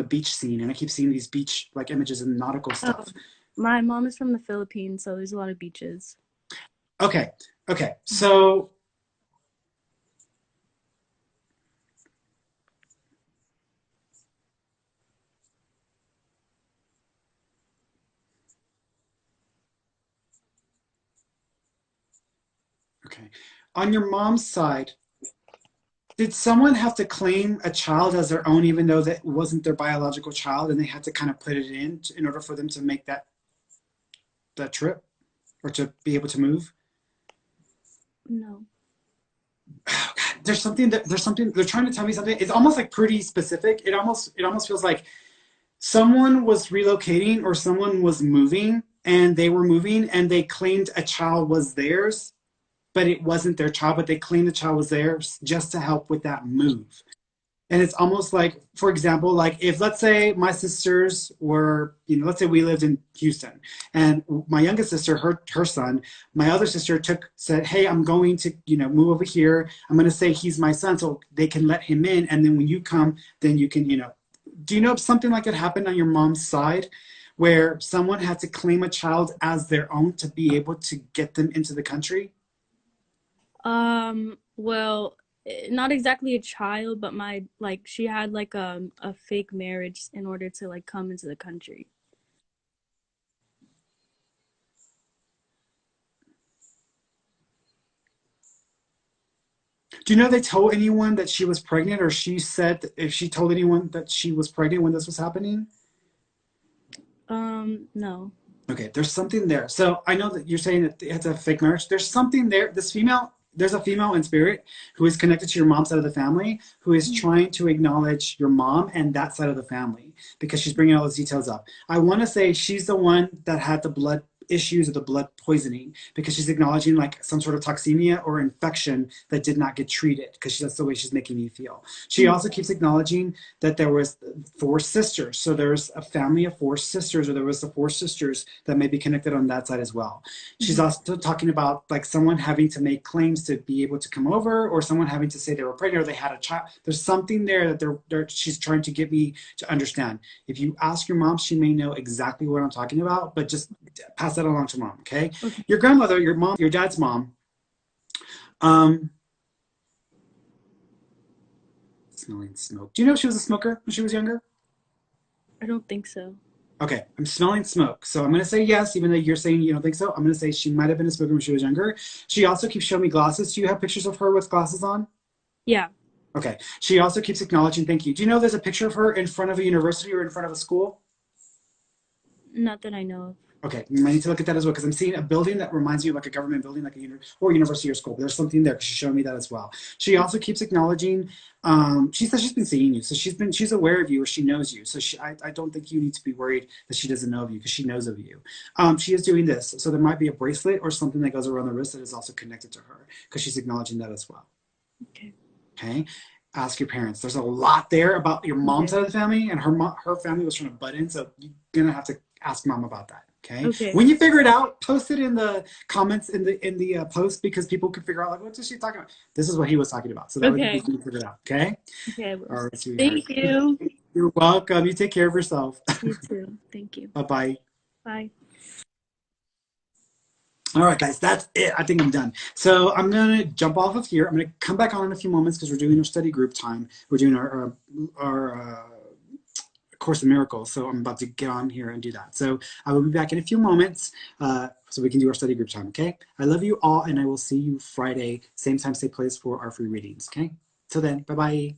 beach scene, and I keep seeing these beach like images and nautical Oh, stuff. my mom is from the Philippines, so there's a lot of beaches. Okay, okay, so okay, on your mom's side, did someone have to claim a child as their own, even though that wasn't their biological child, and they had to kind of put it in order for them to make that trip or to be able to move? No. Oh, God. there's something they're trying to tell me something. It's almost like pretty specific. It almost feels like someone was relocating or someone was moving and they were moving and they claimed a child was theirs, but it wasn't their child, but they claimed the child was theirs just to help with that move. And it's almost like, for example, like if let's say my sisters were, let's say we lived in Houston, and my youngest sister, her son, my other sister said, hey, I'm going to, move over here. I'm going to say he's my son, so they can let him in. And then when you come, then you can, do you know if something like that happened on your mom's side, where someone had to claim a child as their own to be able to get them into the country? Well, not exactly a child, but she had like a fake marriage in order to like come into the country. Do you know they told anyone that she was pregnant, or she said if she told anyone that she was pregnant when this was happening? No. Okay, there's something there. So I know that you're saying that it's a fake marriage. There's something there. There's a female in spirit who is connected to your mom's side of the family, who is trying to acknowledge your mom and that side of the family because she's bringing all those details up. I want to say she's the one that had the blood issues or the blood poisoning because she's acknowledging like some sort of toxemia or infection that did not get treated because that's the way she's making me feel. She also keeps acknowledging that there was 4 sisters. So there's a family of 4 sisters, or there was the 4 sisters that may be connected on that side as well. She's also talking about like someone having to make claims to be able to come over, or someone having to say they were pregnant or they had a child. There's something there that she's trying to get me to understand. If you ask your mom, she may know exactly what I'm talking about, but just pass that along to mom, okay? Your grandmother, your dad's mom, smelling smoke. Do you know she was a smoker when she was younger? I don't think so. Okay, I'm smelling smoke. So I'm going to say yes, even though you're saying you don't think so. I'm going to say she might have been a smoker when she was younger. She also keeps showing me glasses. Do you have pictures of her with glasses on? Yeah. Okay. She also keeps acknowledging thank you. Do you know there's a picture of her in front of a university or in front of a school? Not that I know of. Okay, you might need to look at that as well because I'm seeing a building that reminds me of like a government building, like a university or school. But there's something there because she's showing me that as well. She also keeps acknowledging. She says she's been seeing you, so she's aware of you or she knows you. So I don't think you need to be worried that she doesn't know of you because she knows of you. She is doing this, so there might be a bracelet or something that goes around the wrist that is also connected to her because she's acknowledging that as well. Okay. Okay. Ask your parents. There's a lot there about your mom's side of the family, and her family was trying to butt in, so you're gonna have to ask mom about that. Okay. When you figure it out, post it in the comments in the post because people can figure out like what is she talking about. This is what he was talking about, so that way you can figure it out. Okay. Okay. All right, thank you. You're welcome. You take care of yourself. You too. Thank you. Bye-bye. Bye. All right, guys, that's it. I think I'm done. So I'm going to jump off of here. I'm going to come back on in a few moments because we're doing our study group time. We're doing our Course in Miracles. So I'm about to get on here and do that. So I will be back in a few moments so we can do our study group time, okay? I love you all, and I will see you Friday, same time, same place for our free readings, okay? Till then, bye-bye.